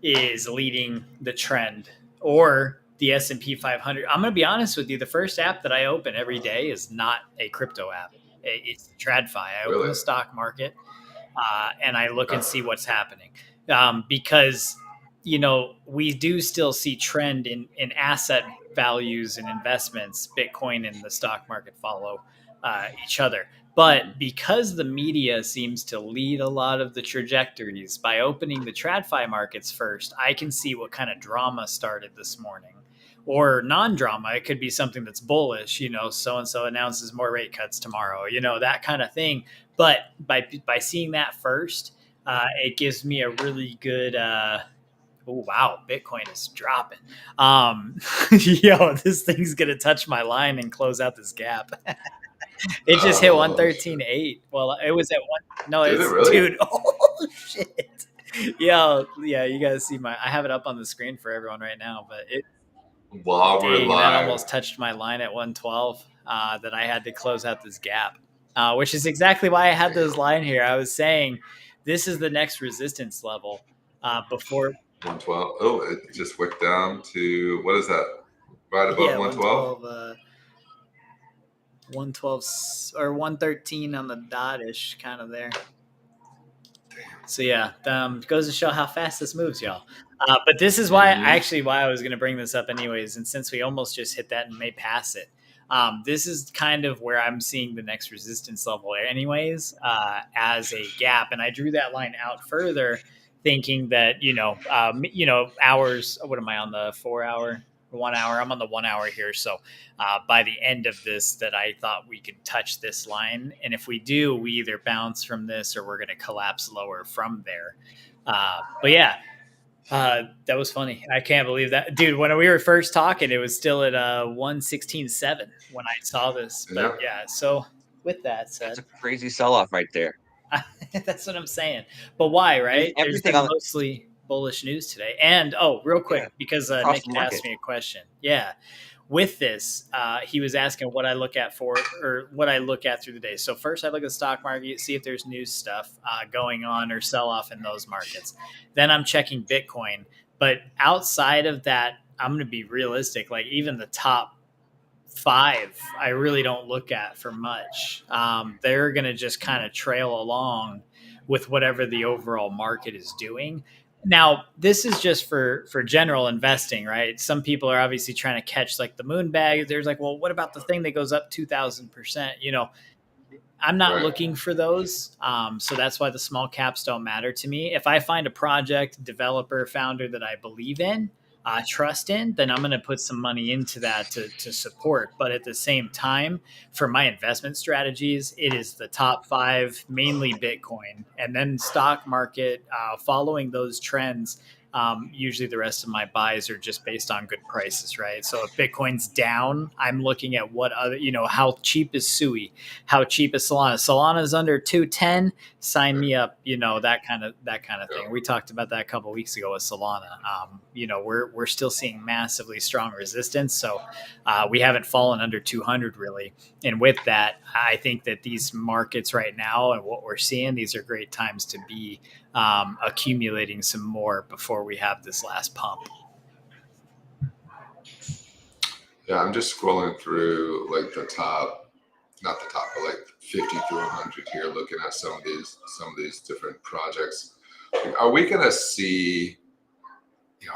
[SPEAKER 3] is leading the trend, or the S&P 500. I'm gonna be honest with you. The first app that I open every day is not a crypto app. It's TradFi. I open the stock market, and I look and see what's happening. Because we do still see trend in asset values and investments. Bitcoin and the stock market follow each other. But because the media seems to lead a lot of the trajectories by opening the TradFi markets first, I can see what kind of drama started this morning. Or non-drama, it could be something that's bullish, so and so announces more rate cuts tomorrow, that kind of thing. But by seeing that first, it gives me a really good oh wow, Bitcoin is dropping. This thing's gonna touch my line and close out this gap. It just hit
[SPEAKER 2] Oh, shit.
[SPEAKER 3] 113.8. Well, it was at one. No,
[SPEAKER 2] Did it
[SPEAKER 3] it's
[SPEAKER 2] really?
[SPEAKER 3] dude. Oh shit. Yeah. You guys see I have it up on the screen for everyone right now, but
[SPEAKER 2] While we're
[SPEAKER 3] dang, that
[SPEAKER 2] live.
[SPEAKER 3] almost touched my line at 112. That I had to close out this gap, which is exactly why I had this line here. I was saying this is the next resistance level before.
[SPEAKER 2] 112. Oh, it just wicked down to, what is that? Right above
[SPEAKER 3] Yeah,
[SPEAKER 2] 112?
[SPEAKER 3] 112 or 113 on the dot-ish, kind of there. So yeah, goes to show how fast this moves, y'all. But this is why I was going to bring this up anyways, and since we almost just hit that and may pass it, this is kind of where I'm seeing the next resistance level anyways, as a gap. And I drew that line out further thinking that, hours, what am I on, the 4 hour, 1 hour? I'm on the 1 hour here. So by the end of this, that I thought we could touch this line. And if we do, we either bounce from this or we're going to collapse lower from there. But yeah, that was funny. I can't believe that, dude. When we were first talking, it was still at 116.7 when I saw this. But yeah, so with that said,
[SPEAKER 1] That's a crazy sell-off right there.
[SPEAKER 3] that's what I'm saying. But why, right? There's been mostly bullish news today. And real quick, because Nick asked me a question. Yeah. With this, he was asking what I look at through the day. So first, I look at the stock market, see if there's new stuff going on or sell off in those markets. Then I'm checking Bitcoin. But outside of that, I'm going to be realistic. Like even the top 5, I really don't look at for much. They're going to just kind of trail along with whatever the overall market is doing. Now, this is just for general investing, right? Some people are obviously trying to catch like the moon bag. There's like, well, what about the thing that goes up 2,000%? I'm not looking for those. So that's why the small caps don't matter to me. If I find a project, developer, founder that I believe in, trust in, then I'm going to put some money into that to support. But at the same time, for my investment strategies, it is the top 5, mainly Bitcoin, and then stock market, following those trends. Usually the rest of my buys are just based on good prices, right? So if Bitcoin's down, I'm looking at what other, how cheap is Sui? How cheap is Solana? Solana's under 210, sign me up, that kind of thing. We talked about that a couple of weeks ago with Solana. We're still seeing massively strong resistance. So we haven't fallen under 200 really. And with that, I think that these markets right now and what we're seeing, these are great times to be accumulating some more before we have this last pump.
[SPEAKER 2] Yeah, I'm just scrolling through like the top, not the top, but like 50 through 100 here, looking at some of these different projects. Are we going to see,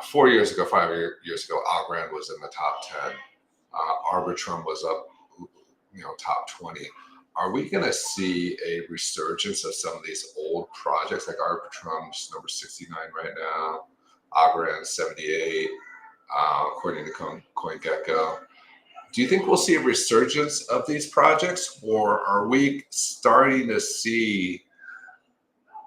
[SPEAKER 2] 4 years ago, 5 years ago, Algorand was in the top 10. Arbitrum was up, top 20. Are we going to see a resurgence of some of these old projects, like Arbitrum's number 69 right now, Algorand 78, according to CoinGecko? Do you think we'll see a resurgence of these projects, or are we starting to see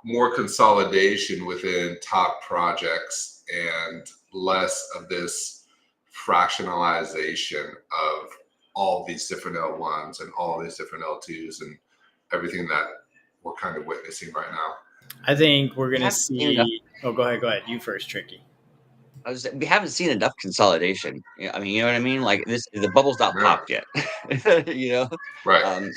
[SPEAKER 2] more consolidation within top projects and less of this fractionalization of all these different L1s and all these different L2s and everything that we're kind of witnessing right now?
[SPEAKER 3] I think we're going to see... Oh, go ahead. You first, Tricky.
[SPEAKER 1] We haven't seen enough consolidation. I mean, you know what I mean? Like the bubble's not popped yet.
[SPEAKER 2] Right.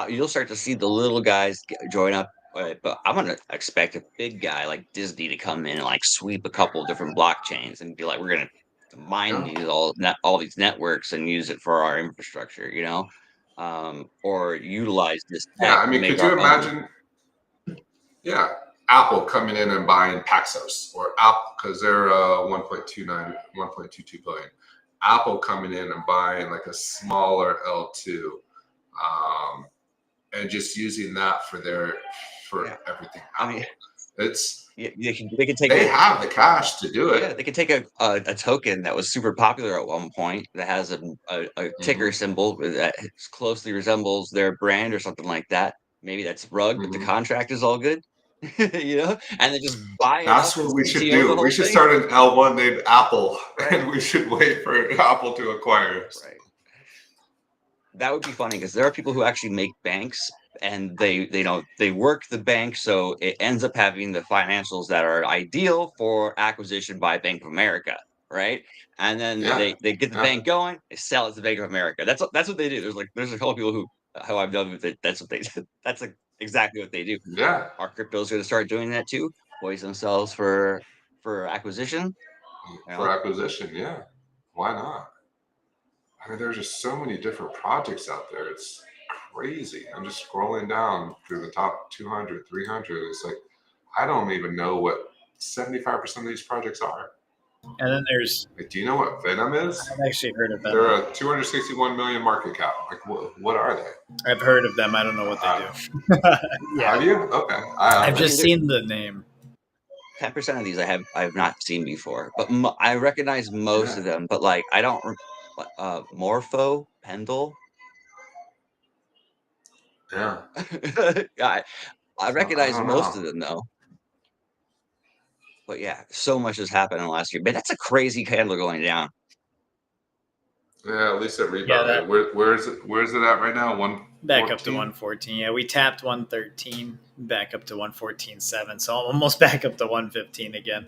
[SPEAKER 1] You'll start to see the little guys join up. But I'm going to expect a big guy like Disney to come in and like sweep a couple of different blockchains and be like, we're going to mine these all these networks and use it for our infrastructure, or utilize this tech.
[SPEAKER 2] Yeah, I mean, could you imagine? Yeah, Apple coming in and buying Paxos, or Apple, because they're 1.22 billion. Apple coming in and buying like a smaller L2, and just using that for
[SPEAKER 1] Yeah.
[SPEAKER 2] everything.
[SPEAKER 1] I mean,
[SPEAKER 2] It's
[SPEAKER 1] they can take
[SPEAKER 2] they have the cash to do
[SPEAKER 1] yeah,
[SPEAKER 2] it.
[SPEAKER 1] they can take a token that was super popular at one point that has a ticker
[SPEAKER 2] Mhm,
[SPEAKER 1] symbol that closely resembles their brand or something like that. Maybe that's rug, but the
[SPEAKER 2] mhm.
[SPEAKER 1] contract is all good, and then just buy it up
[SPEAKER 2] That's
[SPEAKER 1] and
[SPEAKER 2] what we should
[SPEAKER 1] CTO the
[SPEAKER 2] do. We
[SPEAKER 1] whole
[SPEAKER 2] should
[SPEAKER 1] thing.
[SPEAKER 2] start an L1 named Apple,
[SPEAKER 1] Right,
[SPEAKER 2] and we should wait for Apple to acquire us.
[SPEAKER 1] right. That would be funny because there are people who actually make banks and they work the bank so it ends up having the financials that are ideal for acquisition by Bank of America, right? And then
[SPEAKER 2] Yeah,
[SPEAKER 1] they get the
[SPEAKER 2] yeah,
[SPEAKER 1] bank going, they sell it to Bank of America. That's what they do. There's a couple people who how I've done with it. That's what they that's like exactly what they do.
[SPEAKER 2] yeah.
[SPEAKER 1] Our crypto's going to start doing that too, poise themselves for acquisition. You
[SPEAKER 2] For
[SPEAKER 1] know,
[SPEAKER 2] acquisition, yeah. Why not? I mean, there's just so many different projects out there. It's crazy. I'm just scrolling down through the top 200, 300. It's like, I don't even know what 75% of these projects are.
[SPEAKER 3] And then there's
[SPEAKER 2] Like, do you know what Venom is?
[SPEAKER 3] I've actually heard of them.
[SPEAKER 2] They're a 261 million market cap. Like, what are they?
[SPEAKER 3] I've heard of them. I don't know what they do. Yeah,
[SPEAKER 2] Have you? Okay.
[SPEAKER 3] I've
[SPEAKER 1] I
[SPEAKER 3] just
[SPEAKER 1] mean,
[SPEAKER 3] seen the name.
[SPEAKER 1] 10% of these I've not seen before, but I recognize most
[SPEAKER 2] Yeah.
[SPEAKER 1] of them. But like I don't Morpho Pendle.
[SPEAKER 2] Yeah.
[SPEAKER 1] I
[SPEAKER 2] I
[SPEAKER 1] recognize
[SPEAKER 2] don't
[SPEAKER 1] most
[SPEAKER 2] know.
[SPEAKER 1] of them though. But yeah, so much has happened in the last year. But that's a crazy candle going down.
[SPEAKER 2] Yeah, at least it
[SPEAKER 3] Yeah, that
[SPEAKER 2] rebounded. Where's it at right now?
[SPEAKER 3] back up to
[SPEAKER 2] 114?
[SPEAKER 3] 114. Yeah, we tapped 113, back up to 114.7. So almost back up to 115 again.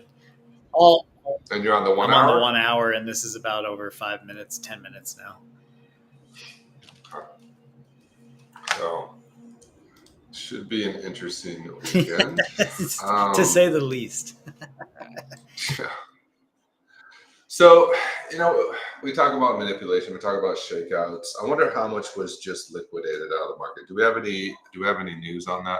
[SPEAKER 3] All
[SPEAKER 2] And you're on the
[SPEAKER 3] I'm
[SPEAKER 2] 1
[SPEAKER 3] on the
[SPEAKER 2] hour?
[SPEAKER 3] 1 hour, and this is about over 5 minutes, 10 minutes now.
[SPEAKER 2] So should be an interesting weekend.
[SPEAKER 3] To say the least.
[SPEAKER 2] Yeah. So, we talk about manipulation, we talk about shakeouts. I wonder how much was just liquidated out of the market. Do we have any news on that?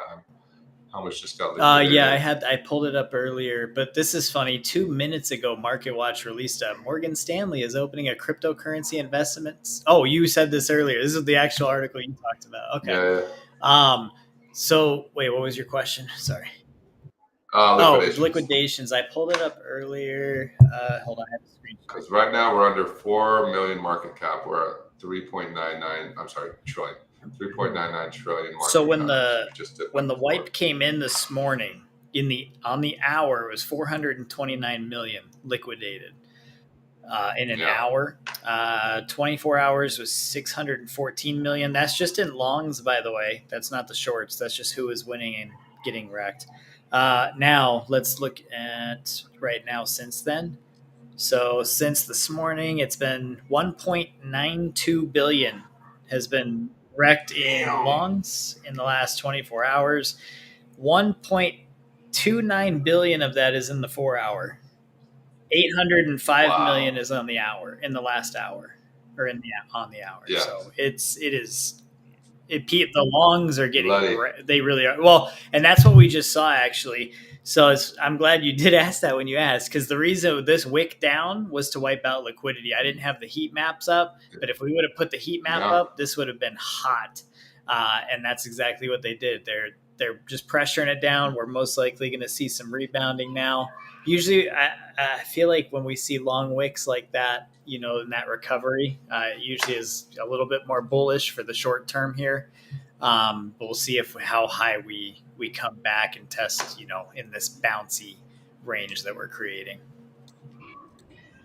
[SPEAKER 2] How much just got liquidated?
[SPEAKER 3] Yeah, I pulled it up earlier, but this is funny. 2 minutes ago, MarketWatch released Morgan Stanley is opening a cryptocurrency investments. Oh, you said this earlier. This is the actual article you talked about. Okay.
[SPEAKER 2] Yeah.
[SPEAKER 3] So wait, what was your question? Sorry.
[SPEAKER 2] Liquidations.
[SPEAKER 3] Liquidations. I pulled it up earlier. Hold on, I have a screenshot.
[SPEAKER 2] Because right now we're under 4 million market cap. We're at 3.99. I'm sorry, trillion. 3.99 trillion market
[SPEAKER 3] So when
[SPEAKER 2] cap.
[SPEAKER 3] when the wipe came in this morning, on the hour, it was 429 million liquidated. In an hour, 24 hours was 614 million. That's just in longs, by the way. That's not the shorts. That's just who is winning and getting wrecked. Now let's look at right now since then. So since this morning, it's been 1.92 billion has been wrecked in longs in the last 24 hours. 1.29 billion of that is in the 4 hour. 805 million is on the hour, in the last hour, or on the hour.
[SPEAKER 2] Yeah.
[SPEAKER 3] So the longs are getting they really are. Well, and that's what we just saw actually. So I'm glad you did ask that when you asked, because the reason this wick down was to wipe out liquidity. I didn't have the heat maps up, but if we would have put the heat map up, this would have been hot. And that's exactly what they did. They're just pressuring it down. We're most likely going to see some rebounding now. Usually, I feel like when we see long wicks like that, in that recovery, it usually is a little bit more bullish for the short term here. But we'll see how high we come back and test, in this bouncy range that we're creating.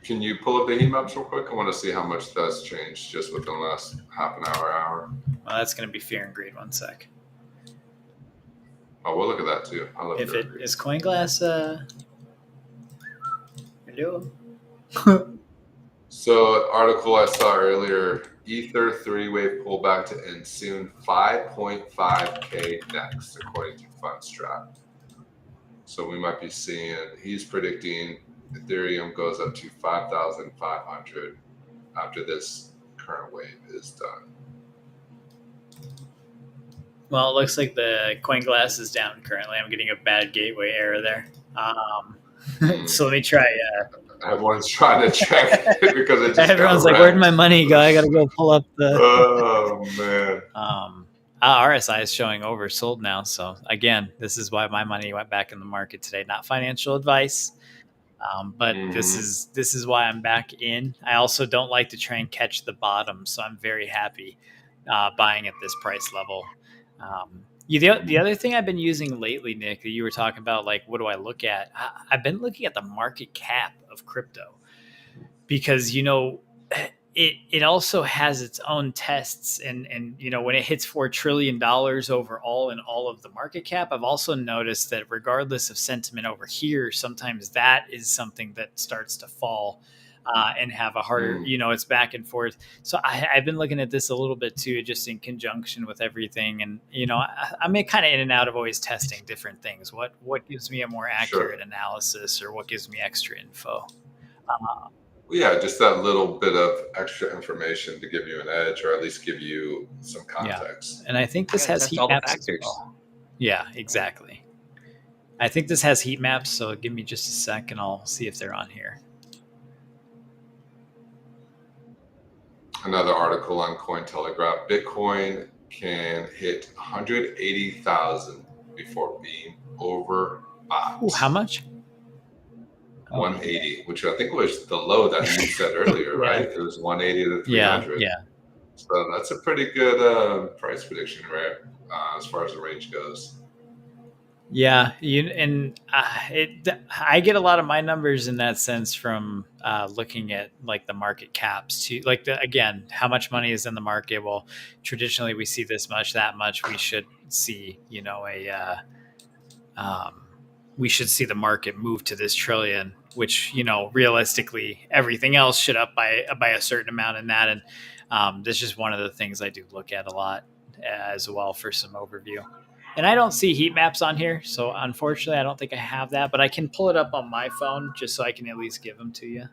[SPEAKER 2] Can you pull up the heat maps real quick? I want to see how much that's changed just within the last half an hour.
[SPEAKER 3] Well, that's going to be fear and greed. One sec.
[SPEAKER 2] Oh, we'll look at that too. I love
[SPEAKER 3] if it is CoinGlass.
[SPEAKER 2] So, article I saw earlier: Ether 3-wave pullback to end soon. 5.5K next, according to Fundstrat. So we might be seeing. He's predicting Ethereum goes up to 5,500 after this current wave is done.
[SPEAKER 3] Well, it looks like the CoinGlass is down currently. I'm getting a bad gateway error there. So let me try.
[SPEAKER 2] Everyone's trying to check because it just
[SPEAKER 3] everyone's like, "Where'd my money go? I gotta go pull up the."
[SPEAKER 2] Oh man!
[SPEAKER 3] RSI is showing oversold now. So again, this is why my money went back in the market today. Not financial advice, but this is why I'm back in. I also don't like to try and catch the bottom, so I'm very happy buying at this price level. The other thing I've been using lately, Nick, that you were talking about, like, what do I look at? I've been looking at the market cap of crypto because, it also has its own tests. And when it hits $4 trillion overall in all of the market cap, I've also noticed that regardless of sentiment over here, sometimes that is something that starts to fall and have a harder, it's back and forth. So I've been looking at this a little bit too, just in conjunction with everything. And, I'm kind of in and out of always testing different things. What gives me a more accurate analysis, or what gives me extra info?
[SPEAKER 2] Yeah, just that little bit of extra information to give you an edge, or at least give you some context.
[SPEAKER 3] Yeah. And I think this has heat maps as well. Yeah, exactly. I think this has heat maps, so give me just a sec and I'll see if they're on here.
[SPEAKER 2] Another article on Cointelegraph: Bitcoin can hit 180,000 before being overbought.
[SPEAKER 3] Ooh, how much?
[SPEAKER 2] 180, which I think was the low that you said earlier, right? It was 180 to 300.
[SPEAKER 3] Yeah.
[SPEAKER 2] So that's a pretty good price prediction, right? As far as the range goes.
[SPEAKER 3] Yeah, I get a lot of my numbers in that sense from looking at like the market caps too. Like again, how much money is in the market? Well, traditionally we see this much, that much. We should see, we should see the market move to this trillion, which, realistically everything else should up by a certain amount in that. And this is just one of the things I do look at a lot as well for some overview. And I don't see heat maps on here, so unfortunately I don't think I have that, but I can pull it up on my phone just so I can at least give them to you.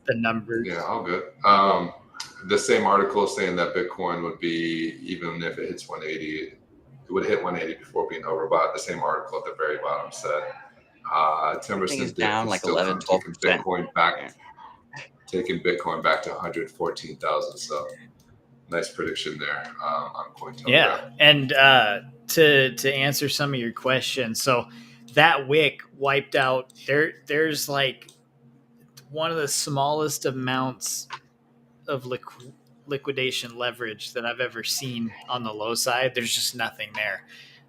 [SPEAKER 3] The numbers.
[SPEAKER 2] Yeah, all good. The same article is saying that Bitcoin would be, even if it hits 180, it would hit 180 before being overbought. The same article at the very bottom said 10%
[SPEAKER 1] down like 11-12%.
[SPEAKER 2] Taking Bitcoin back to 114,000. So nice prediction there on Cointelegraph.
[SPEAKER 3] Yeah, and to answer some of your questions, so that wick wiped out. There's like one of the smallest amounts of liquidation leverage that I've ever seen on the low side. There's just nothing there.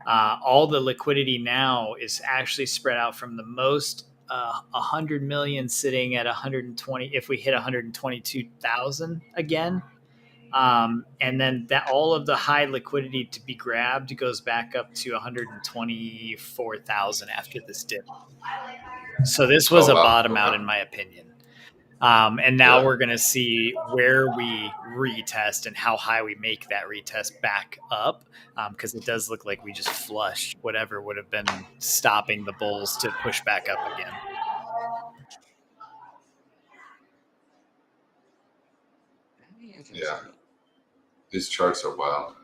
[SPEAKER 3] All the liquidity now is actually spread out from the most 100 million sitting at 120. If we hit 122,000 again. And then that all of the high liquidity to be grabbed goes back up to 124,000 after this dip. So this was a bottom out, in my opinion. And now we're going to see where we retest and how high we make that retest back up. Because it does look like we just flushed whatever would have been stopping the bulls to push back up again.
[SPEAKER 2] Yeah. These charts are wild.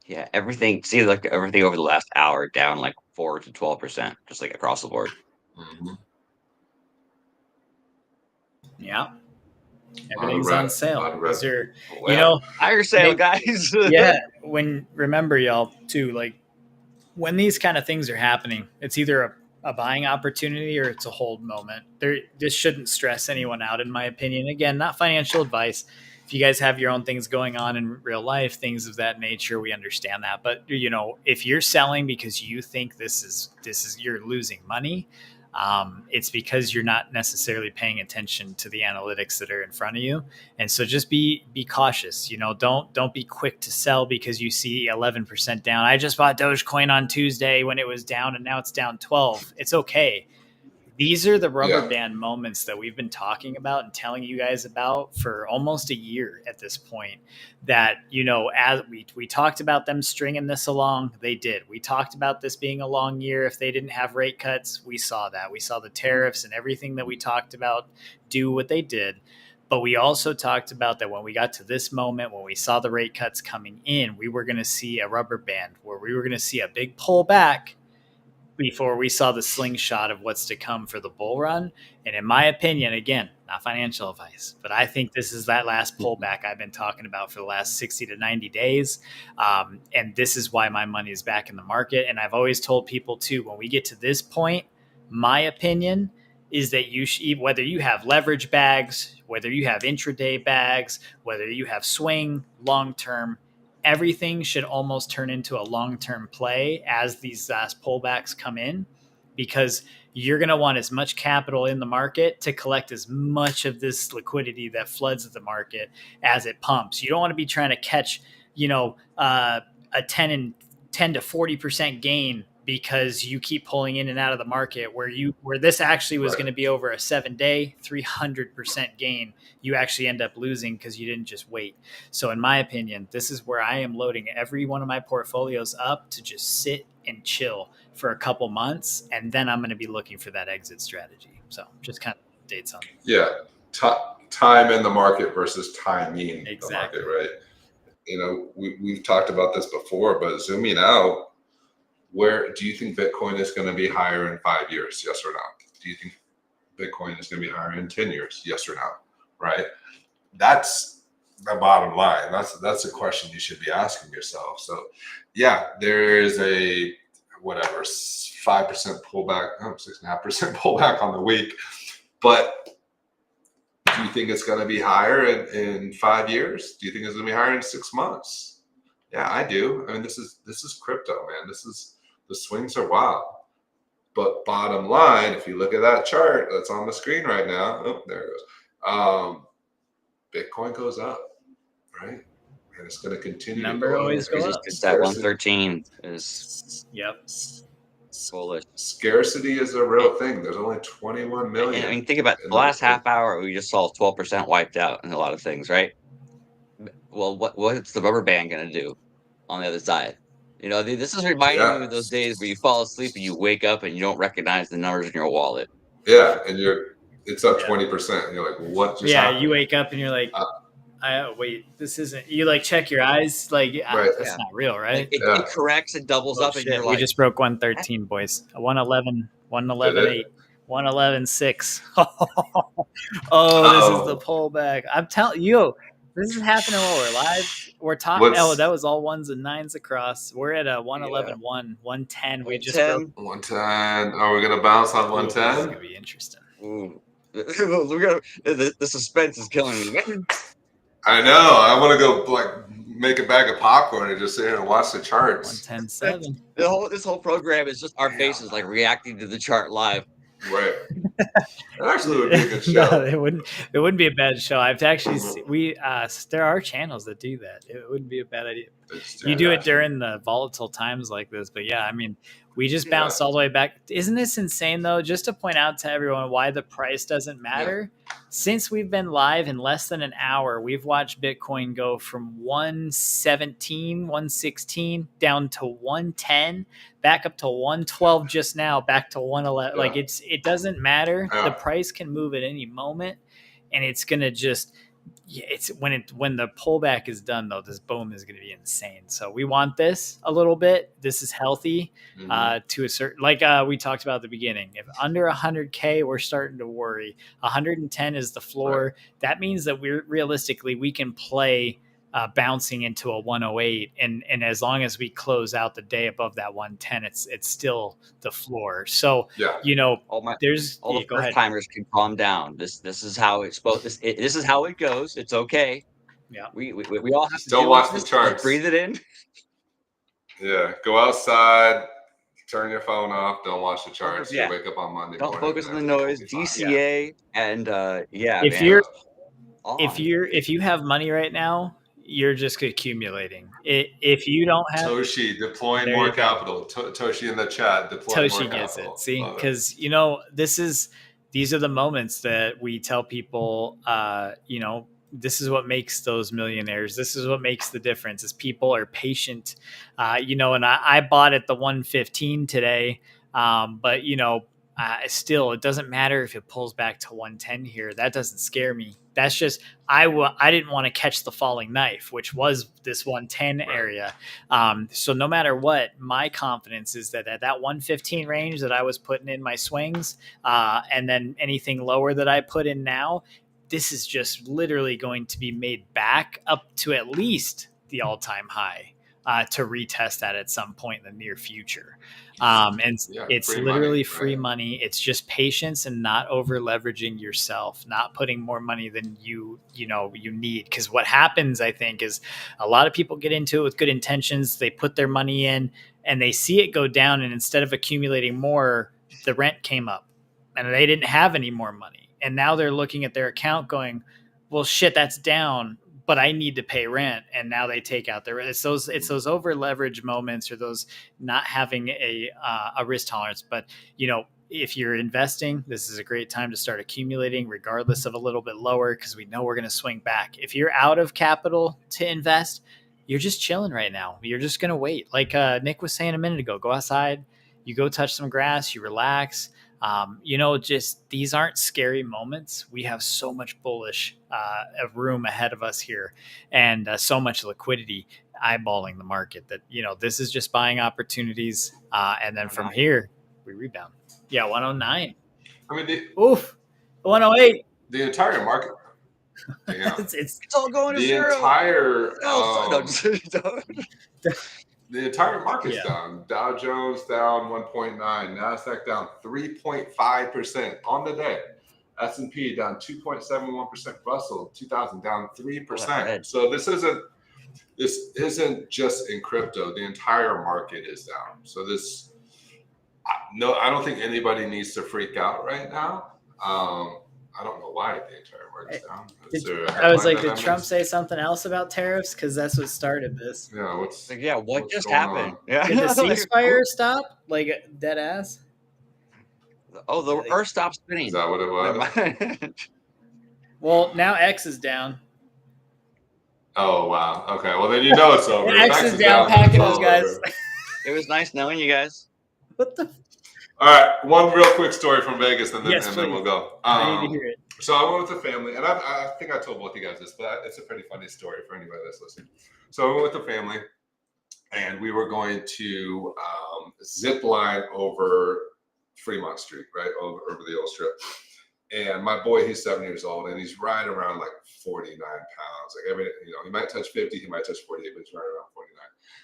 [SPEAKER 1] Yeah, everything over the last hour down like 4 to 12%, just like across the board.
[SPEAKER 2] Mm-hmm.
[SPEAKER 3] Yeah. Everything's on sale. Is there,
[SPEAKER 1] higher sale, guys.
[SPEAKER 3] Yeah. Remember y'all too, like when these kind of things are happening, it's either a buying opportunity or it's a hold moment. This shouldn't stress anyone out, in my opinion. Again, not financial advice. If you guys have your own things going on in real life, things of that nature, we understand that. But if you're selling because you think this is you're losing money, it's because you're not necessarily paying attention to the analytics that are in front of you. And so just be cautious. Don't be quick to sell because you see 11% down. I just bought Dogecoin on Tuesday when it was down and now it's down 12. It's okay. These are the rubber band moments that we've been talking about and telling you guys about for almost a year at this point. That, as we talked about them stringing this along, they did. We talked about this being a long year. If they didn't have rate cuts, we saw that. We saw the tariffs and everything that we talked about do what they did. But we also talked about that when we got to this moment, when we saw the rate cuts coming in, we were going to see a rubber band where we were going to see a big pullback before we saw the slingshot of what's to come for the bull run. And in my opinion, again, not financial advice, but I think this is that last pullback I've been talking about for the last 60 to 90 days. And this is why my money is back in the market. And I've always told people too, when we get to this point, my opinion is that you should, whether you have leverage bags, whether you have intraday bags, whether you have swing, long-term, everything should almost turn into a long-term play as these last pullbacks come in, because you're going to want as much capital in the market to collect as much of this liquidity that floods the market as it pumps. You don't want to be trying to catch, a 10 to 40% gain because you keep pulling in and out of the market where this actually was going to be over a 7-day, 300% gain. You actually end up losing because you didn't just wait. So in my opinion, this is where I am loading every one of my portfolios up to just sit and chill for a couple months. And then I'm going to be looking for that exit strategy. So just kind of updates on it.
[SPEAKER 2] Yeah. Time in the market versus timing
[SPEAKER 3] Exactly.
[SPEAKER 2] the market, right? We've talked about this before, but zooming out, where do you think Bitcoin is going to be higher in 5 years? Yes or no? Do you think Bitcoin is going to be higher in 10 years? Yes or no? Right? That's the bottom line. That's a question you should be asking yourself. So yeah, there is a 5% pullback, 6.5% pullback on the week. But do you think it's going to be higher in 5 years? Do you think it's going to be higher in 6 months? Yeah, I do. I mean, this is crypto, man. The swings are wild. But bottom line, if you look at that chart that's on the screen right now, oh, there it goes. Bitcoin goes up, right? And it's going to continue.
[SPEAKER 3] Number always goes up.
[SPEAKER 1] It's that 113 is bullish.
[SPEAKER 2] Scarcity is a real thing. There's only 21 million.
[SPEAKER 1] And I mean, think about the last half hour. We just saw 12% wiped out in a lot of things, right? Well, what's the rubber band going to do on the other side? This is reminding me of those days where you fall asleep and you wake up and you don't recognize the numbers in your wallet.
[SPEAKER 2] Yeah, and it's up 20%. And you're like, what just happened?
[SPEAKER 3] You wake up and you're like, wait, this isn't. You like check your eyes, like that's not real, right?
[SPEAKER 1] It corrects, it doubles up, and you're like,
[SPEAKER 3] we just broke 113, boys. 111, 111.8, 111.6. This is the pullback. I'm telling you. This is happening while we're live. We're talking. That was all ones and nines across. We're at a 111.1, 110. We just broke
[SPEAKER 2] 110. Are we gonna bounce on 110?
[SPEAKER 3] This is gonna be interesting.
[SPEAKER 1] The suspense is killing me.
[SPEAKER 2] I know. I want to go make a bag of popcorn and just sit here and watch the charts.
[SPEAKER 3] 110.7.
[SPEAKER 1] This whole program is just our faces reacting to the chart live.
[SPEAKER 2] Right. It actually would be a good show.
[SPEAKER 3] No, it wouldn't be a bad show. I've actually there are channels that do that. It wouldn't be a bad idea. You do it during the volatile times like this, but yeah, I mean, we just bounced all the way back. Isn't this insane though? Just to point out to everyone why the price doesn't matter. Yeah. Since we've been live in less than an hour, we've watched Bitcoin go from 117, 116 down to 110, back up to 112 just now, back to 111. Yeah. Like it doesn't matter. Yeah. The price can move at any moment, and it's gonna just. It's when the pullback is done though, this boom is going to be insane. So we want this a little bit. This is healthy to a certain, we talked about at the beginning. If under 100K, we're starting to worry. 110 is the floor. Right. That means that we can play bouncing into a 108, and as long as we close out the day above that 110, it's still the floor. So
[SPEAKER 1] all the first timers can calm down. This is how it's supposed. This is how it goes. It's okay.
[SPEAKER 3] Yeah,
[SPEAKER 1] we all have to
[SPEAKER 2] don't watch the charts.
[SPEAKER 1] Just breathe it in.
[SPEAKER 2] Yeah, go outside. Turn your phone off. Don't watch the charts. You wake up on Monday.
[SPEAKER 1] Don't focus on the noise. DCA and
[SPEAKER 3] if you have money right now, you're just accumulating. If you don't have
[SPEAKER 2] Toshi deploying more capital, Toshi in the chat deploying more capital. Toshi gets
[SPEAKER 3] it. See, because these are the moments that we tell people. This is what makes those millionaires. This is what makes the difference. Is people are patient. And I bought at the 115 today, but still, it doesn't matter if it pulls back to 110 here. That doesn't scare me. That's just I didn't want to catch the falling knife, which was this 110 area. So no matter what, my confidence is that at that 115 range that I was putting in my swings, and then anything lower that I put in now, this is just literally going to be made back up to at least the all-time high, to retest that at some point in the near future. And it's literally free money. It's just patience and not over leveraging yourself, not putting more money than you need. Because what happens, I think, is a lot of people get into it with good intentions. They put their money in and they see it go down. And instead of accumulating more, the rent came up and they didn't have any more money. And now they're looking at their account going, well, shit, that's down, but I need to pay rent. And now they take out their, it's those over leverage moments, or those not having a risk tolerance. But, if you're investing, this is a great time to start accumulating, regardless of a little bit lower, because we know we're going to swing back. If you're out of capital to invest, you're just chilling right now. You're just going to wait. Like Nick was saying a minute ago, go outside, you go touch some grass, you relax. Just these aren't scary moments. We have so much bullish room ahead of us here, and so much liquidity eyeballing the market that, this is just buying opportunities. And then from here, we rebound. Yeah, 109.
[SPEAKER 2] I mean,
[SPEAKER 3] 108.
[SPEAKER 2] The entire market. Yeah.
[SPEAKER 3] it's
[SPEAKER 1] all going to
[SPEAKER 2] the
[SPEAKER 1] zero.
[SPEAKER 2] Entire
[SPEAKER 1] The
[SPEAKER 2] the entire market's down. Dow Jones down 1.9, Nasdaq down 3.5% on the day. S&P down 2.71%, Russell 2000 down 3%. So this isn't just in crypto. The entire market is down. So I don't think anybody needs to freak out right now. I don't know why the entire market's down.
[SPEAKER 3] I was like, did Trump say something else about tariffs? Because that's what started this.
[SPEAKER 2] Yeah,
[SPEAKER 1] what just happened? Yeah.
[SPEAKER 3] Did the ceasefire stop? Like dead ass?
[SPEAKER 1] Oh, the Earth stopped spinning.
[SPEAKER 2] Is that what it was?
[SPEAKER 3] Well, now X is down.
[SPEAKER 2] Oh, wow. Okay, well, then it's over.
[SPEAKER 3] X is down, packing those guys.
[SPEAKER 1] It was nice knowing you guys.
[SPEAKER 3] What the?
[SPEAKER 2] All right, one real quick story from Vegas, and then we'll go.
[SPEAKER 3] I need to hear it.
[SPEAKER 2] So I went with the family, and I think I told both you guys this, but it's a pretty funny story for anybody that's listening. So I went with the family, and we were going to zip line over Fremont Street, right, over the old strip. And my boy, he's 7 years old, and he's right around like 49 pounds. Like he might touch 50, he might touch 48, but he's right around 49.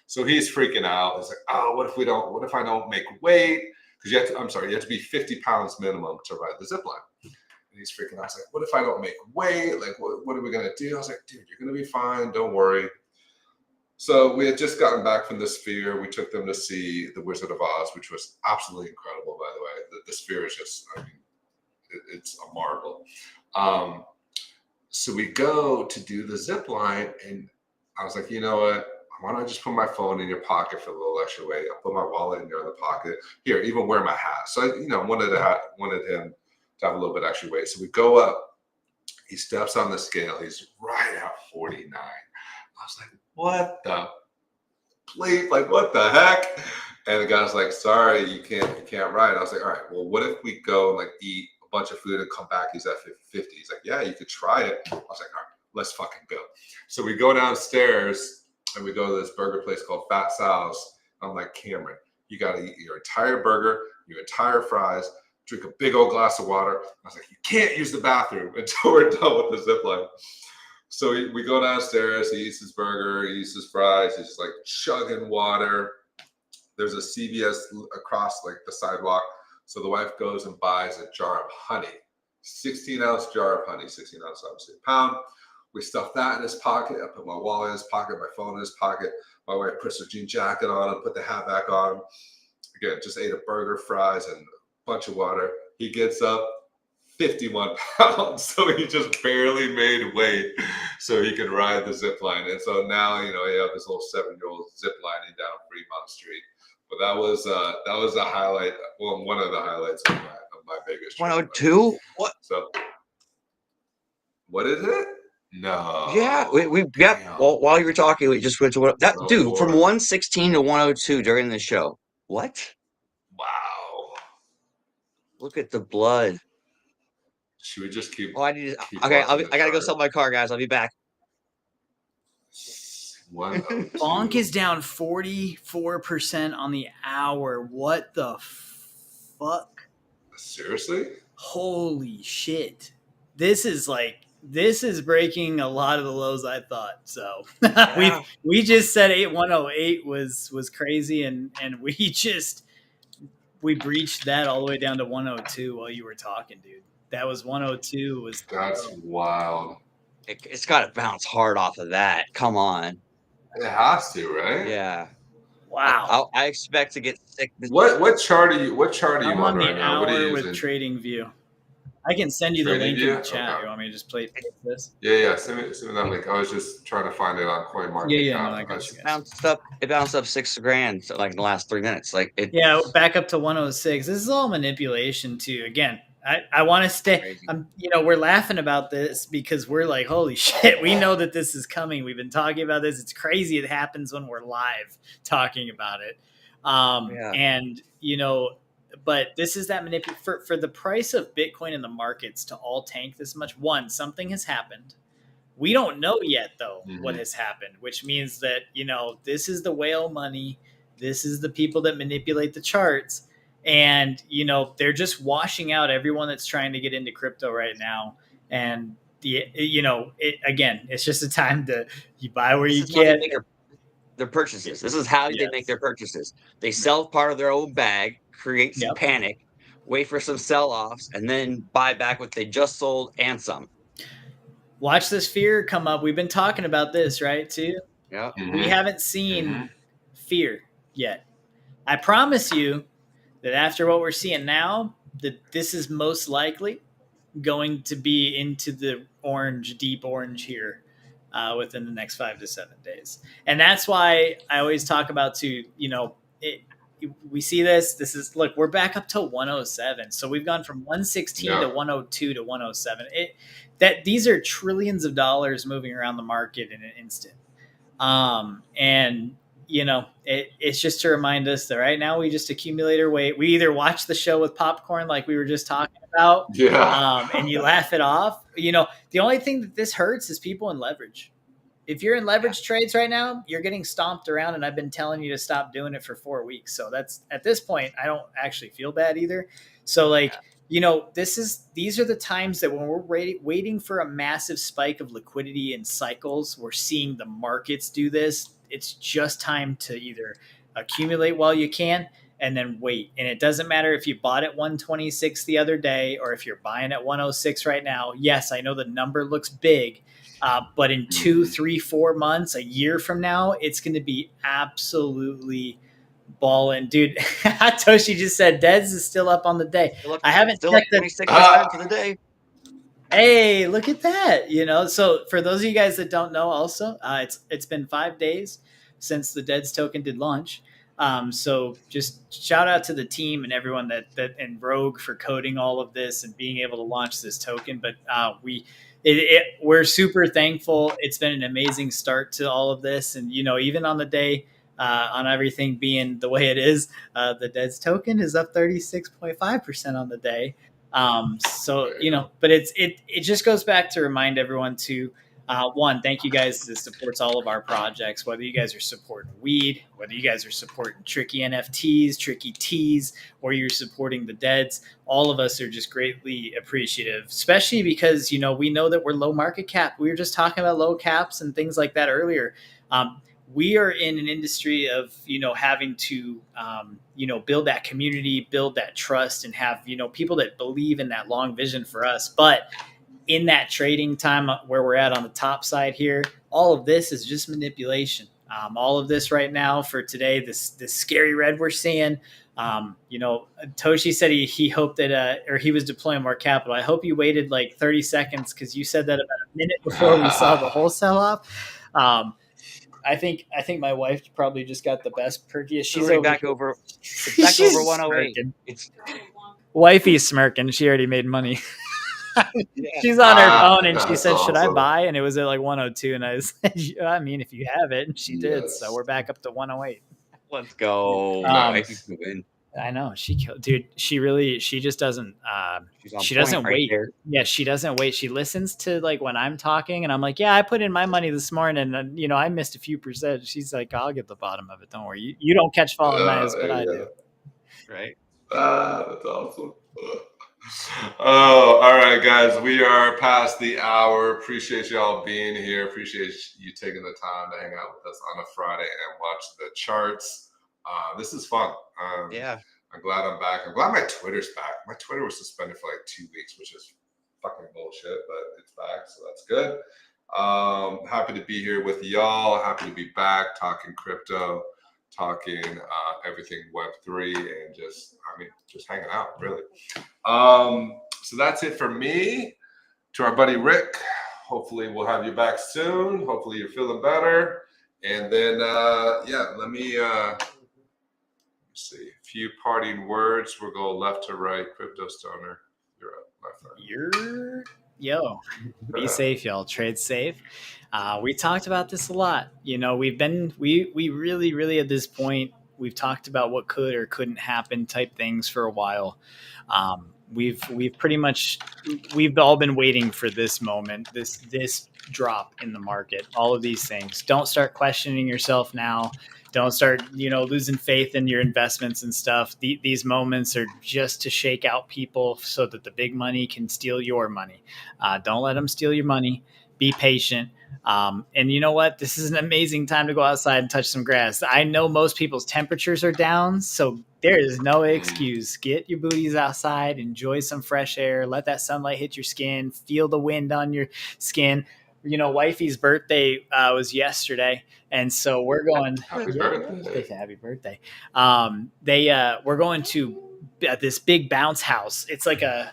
[SPEAKER 2] So he's freaking out. He's like, oh, what if I don't make weight? Because you have to be 50 pounds minimum to ride the zip line. And he's freaking out. I was like, what if I don't make weight? Like, what are we going to do? I was like, dude, you're going to be fine. Don't worry. So we had just gotten back from the Sphere. We took them to see The Wizard of Oz, which was absolutely incredible, by the way. The Sphere is just, it's a marvel. So we go to do the zip line, and I was like, you know what? Why don't I just put my phone in your pocket for a little extra weight? I'll put my wallet in your other pocket. Here, even wear my hat. So I, wanted him to have a little bit extra weight. So we go up. He steps on the scale. He's right at 49. I was like, what the bleep? Like, what the heck? And the guy's like, sorry, you can't ride. I was like, all right, well, what if we go and like eat a bunch of food and come back? He's at 50. He's like, yeah, you could try it. I was like, all right, let's fucking go. So we go downstairs. And we go to this burger place called Fat Sal's. I'm like, Cameron, you got to eat your entire burger, your entire fries, drink a big old glass of water. I was like, you can't use the bathroom until we're done with the zip line. So we go downstairs. He eats his burger, he eats his fries. He's just like chugging water. There's a CVS across like the sidewalk. So the wife goes and buys a jar of honey, 16-ounce jar of honey, 16 ounce, obviously a pound. We stuffed that in his pocket. I put my wallet in his pocket, my phone in his pocket. My wife puts her jean jacket on and put the hat back on. Again, just ate a burger, fries, and a bunch of water. He gets up 51 pounds. So he just barely made weight so he could ride the zip line. And so now, you have this little 7-year-old zip lining down Fremont Street. But that was a highlight. Well, one of the highlights of my biggest.
[SPEAKER 1] 102? What?
[SPEAKER 2] So, what is it? No.
[SPEAKER 1] Yeah, we got. Well, while you were talking, we just went to dude from 116 to 102 during the show. What?
[SPEAKER 2] Wow.
[SPEAKER 1] Look at the blood.
[SPEAKER 2] Should we just keep?
[SPEAKER 1] Oh, I need to.
[SPEAKER 2] Keep
[SPEAKER 1] Okay,
[SPEAKER 2] watching the
[SPEAKER 1] I gotta go
[SPEAKER 2] chart.
[SPEAKER 1] sell my car, guys. I'll be back.
[SPEAKER 2] 102.
[SPEAKER 3] Bonk is down 44% on the hour. What the fuck?
[SPEAKER 2] Seriously?
[SPEAKER 3] Holy shit. This is breaking a lot of the lows I thought. So
[SPEAKER 1] Yeah.
[SPEAKER 3] we just said 108 was crazy, and we breached that all the way down to 102 while you were talking, dude. That was 102
[SPEAKER 2] That's wild.
[SPEAKER 1] It's got to bounce hard off of that. Come on.
[SPEAKER 2] It has to, right?
[SPEAKER 1] Yeah.
[SPEAKER 3] wow.
[SPEAKER 1] I expect to get sick.
[SPEAKER 2] What chart are you
[SPEAKER 3] I'm
[SPEAKER 2] on
[SPEAKER 3] on the
[SPEAKER 2] right now? What are
[SPEAKER 3] hour
[SPEAKER 2] you
[SPEAKER 3] with
[SPEAKER 2] using?
[SPEAKER 3] Trading View. I can send you the
[SPEAKER 2] Trading
[SPEAKER 3] link in
[SPEAKER 2] View?
[SPEAKER 3] the chat.
[SPEAKER 2] Okay.
[SPEAKER 3] You want me to just play this?
[SPEAKER 2] Yeah. Send me that link. I was just trying to find it on CoinMarketCap.
[SPEAKER 3] Yeah, no, I got you guys.
[SPEAKER 1] It bounced up $6,000 so, like in the last 3 minutes. Like it.
[SPEAKER 3] Yeah, back up to 106. This is all manipulation too. Again, I want to stay.
[SPEAKER 1] Crazy.
[SPEAKER 3] We're laughing about this because we're like, holy shit, we know that this is coming. We've been talking about this. It's crazy. It happens when we're live talking about it.
[SPEAKER 1] Yeah.
[SPEAKER 3] And but this is that manipulation for the price of Bitcoin in the markets to all tank this much. One, something has happened. We don't know yet, though, what has happened, which means that, this is the whale money. This is the people that manipulate the charts. And, they're just washing out everyone that's trying to get into crypto right now. And, it's just a time to you buy where you can.
[SPEAKER 1] Their purchases. This is how they make their purchases. They sell part of their own bag, create some panic, wait for some sell-offs, and then buy back what they just sold and some.
[SPEAKER 3] Watch this fear come up. We've been talking about this, right, too?
[SPEAKER 1] Yeah.
[SPEAKER 3] We haven't seen fear yet. I promise you that after what we're seeing now, that this is most likely going to be into the deep orange here within the next 5 to 7 days. And that's why I always talk about too, we see this look, we're back up to 107. So we've gone from 116 to 102 to 107. These are trillions of dollars moving around the market in an instant. And it's just to remind us that right now we just accumulate our weight. We either watch the show with popcorn like we were just talking about, and you laugh it off. The only thing that this hurts is people in leverage. If you're in leverage trades right now, you're getting stomped around, and I've been telling you to stop doing it for 4 weeks. So that's, at this point, I don't actually feel bad either. So these are the times that when we're waiting for a massive spike of liquidity and cycles, we're seeing the markets do this. It's just time to either accumulate while you can and then wait. And it doesn't matter if you bought at 126 the other day or if you're buying at 106 right now. Yes, I know the number looks big, but in 2, 3, 4 months, a year from now, it's going to be absolutely balling. Dude, Toshi just said Deds is still up on the day. I haven't checked the
[SPEAKER 1] 26% for the day.
[SPEAKER 3] Hey, look at that. So for those of you guys that don't know also, it's been 5 days since the Deds token did launch. So just shout out to the team and everyone that and Rogue for coding all of this and being able to launch this token. But we're super thankful. It's been an amazing start to all of this. And, even on the day, on everything being the way it is, the Deds token is up 36.5% on the day. But it just goes back to remind everyone to, one, thank you guys that supports all of our projects, whether you guys are supporting weed, whether you guys are supporting tricky NFTs, tricky teas, or you're supporting the Deds. All of us are just greatly appreciative, especially because, we know that we're low market cap. We were just talking about low caps and things like that earlier. We are in an industry of, having to, build that community, build that trust, and have, people that believe in that long vision for us. But in that trading time where we're at on the top side here, all of this is just manipulation. All of this right now for today, this scary red we're seeing, Toshi said he hoped that, or he was deploying more capital. I hope you waited like 30 seconds because you said that about a minute before we saw the whole sell off. I think my wife probably just got the best purchase. She's
[SPEAKER 1] back over 108. It's
[SPEAKER 3] wifey's smirking. She already made money. She's on her phone and she said, "Should I buy?" And it was at like 102, and I said, "I mean, if you have it," and she did. So we're back up to 108.
[SPEAKER 1] Let's go.
[SPEAKER 3] I know she killed, dude. She just doesn't.
[SPEAKER 1] She's on
[SPEAKER 3] She
[SPEAKER 1] point
[SPEAKER 3] doesn't
[SPEAKER 1] right
[SPEAKER 3] wait.
[SPEAKER 1] there.
[SPEAKER 3] Yeah, she doesn't wait. She listens to like when I'm talking, and I'm like, yeah, I put in my money this morning, and I missed a few percent. She's like, I'll get the bottom of it. Don't worry. You don't catch falling knives, but
[SPEAKER 2] There
[SPEAKER 3] I
[SPEAKER 2] you
[SPEAKER 3] do.
[SPEAKER 2] go.
[SPEAKER 1] Right.
[SPEAKER 2] That's awesome. Oh, all right, guys. We are past the hour. Appreciate y'all being here. Appreciate you taking the time to hang out with us on a Friday and watch the charts. This is fun.
[SPEAKER 1] Yeah.
[SPEAKER 2] I'm glad I'm back. I'm glad my Twitter's back. My Twitter was suspended for like 2 weeks, which is fucking bullshit, but it's back, so that's good. Happy to be here with y'all. Happy to be back talking crypto, talking everything Web3, and just hanging out, really. So that's it for me. To our buddy Rick, hopefully we'll have you back soon. Hopefully you're feeling better. And then, let me see. A few parting words. We'll go left to right. Crypto Stoner, you're up, my friend.
[SPEAKER 3] Be safe, y'all. Trade safe. We talked about this a lot. We really at this point, we've talked about what could or couldn't happen type things for a while. We've all been waiting for this moment, this drop in the market, all of these things. Don't start questioning yourself now. Don't start, losing faith in your investments and stuff. These moments are just to shake out people so that the big money can steal your money. Don't let them steal your money. Be patient. And you know what? This is an amazing time to go outside and touch some grass. I know most people's temperatures are down, so there is no excuse. Get your booties outside, enjoy some fresh air, let that sunlight hit your skin, feel the wind on your skin. Wifey's birthday was yesterday, and so we're going.
[SPEAKER 2] Happy birthday.
[SPEAKER 3] Happy birthday! We're going to this big bounce house. It's like a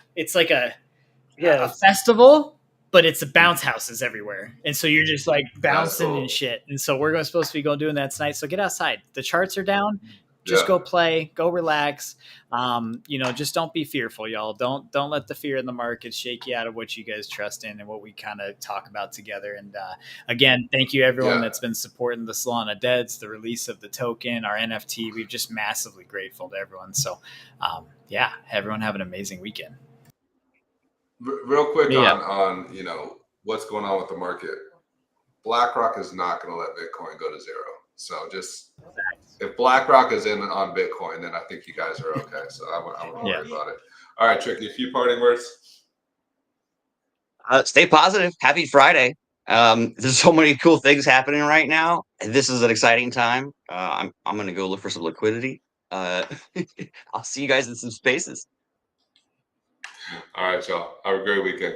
[SPEAKER 3] festival, but it's a bounce houses everywhere, and so you're just like bouncing
[SPEAKER 2] cool.
[SPEAKER 3] and shit. And so we're supposed to be going doing that tonight. So get outside. The charts are down. Just go play, go relax. Just don't be fearful, y'all. Don't let the fear in the market shake you out of what you guys trust in and what we kind of talk about together. And again, thank you everyone that's been supporting the Solana Deads, the release of the token, our NFT. We're just massively grateful to everyone. So everyone have an amazing weekend.
[SPEAKER 2] Real quick on what's going on with the market. BlackRock is not going to let Bitcoin go to zero. So just if BlackRock is in on Bitcoin, then I think you guys are okay. So I wouldn't worry about it. All right, Tricky, a few parting words.
[SPEAKER 1] Stay positive. Happy Friday. There's so many cool things happening right now. This is an exciting time. I'm going to go look for some liquidity. I'll see you guys in some spaces.
[SPEAKER 2] All right, y'all. Have a great weekend.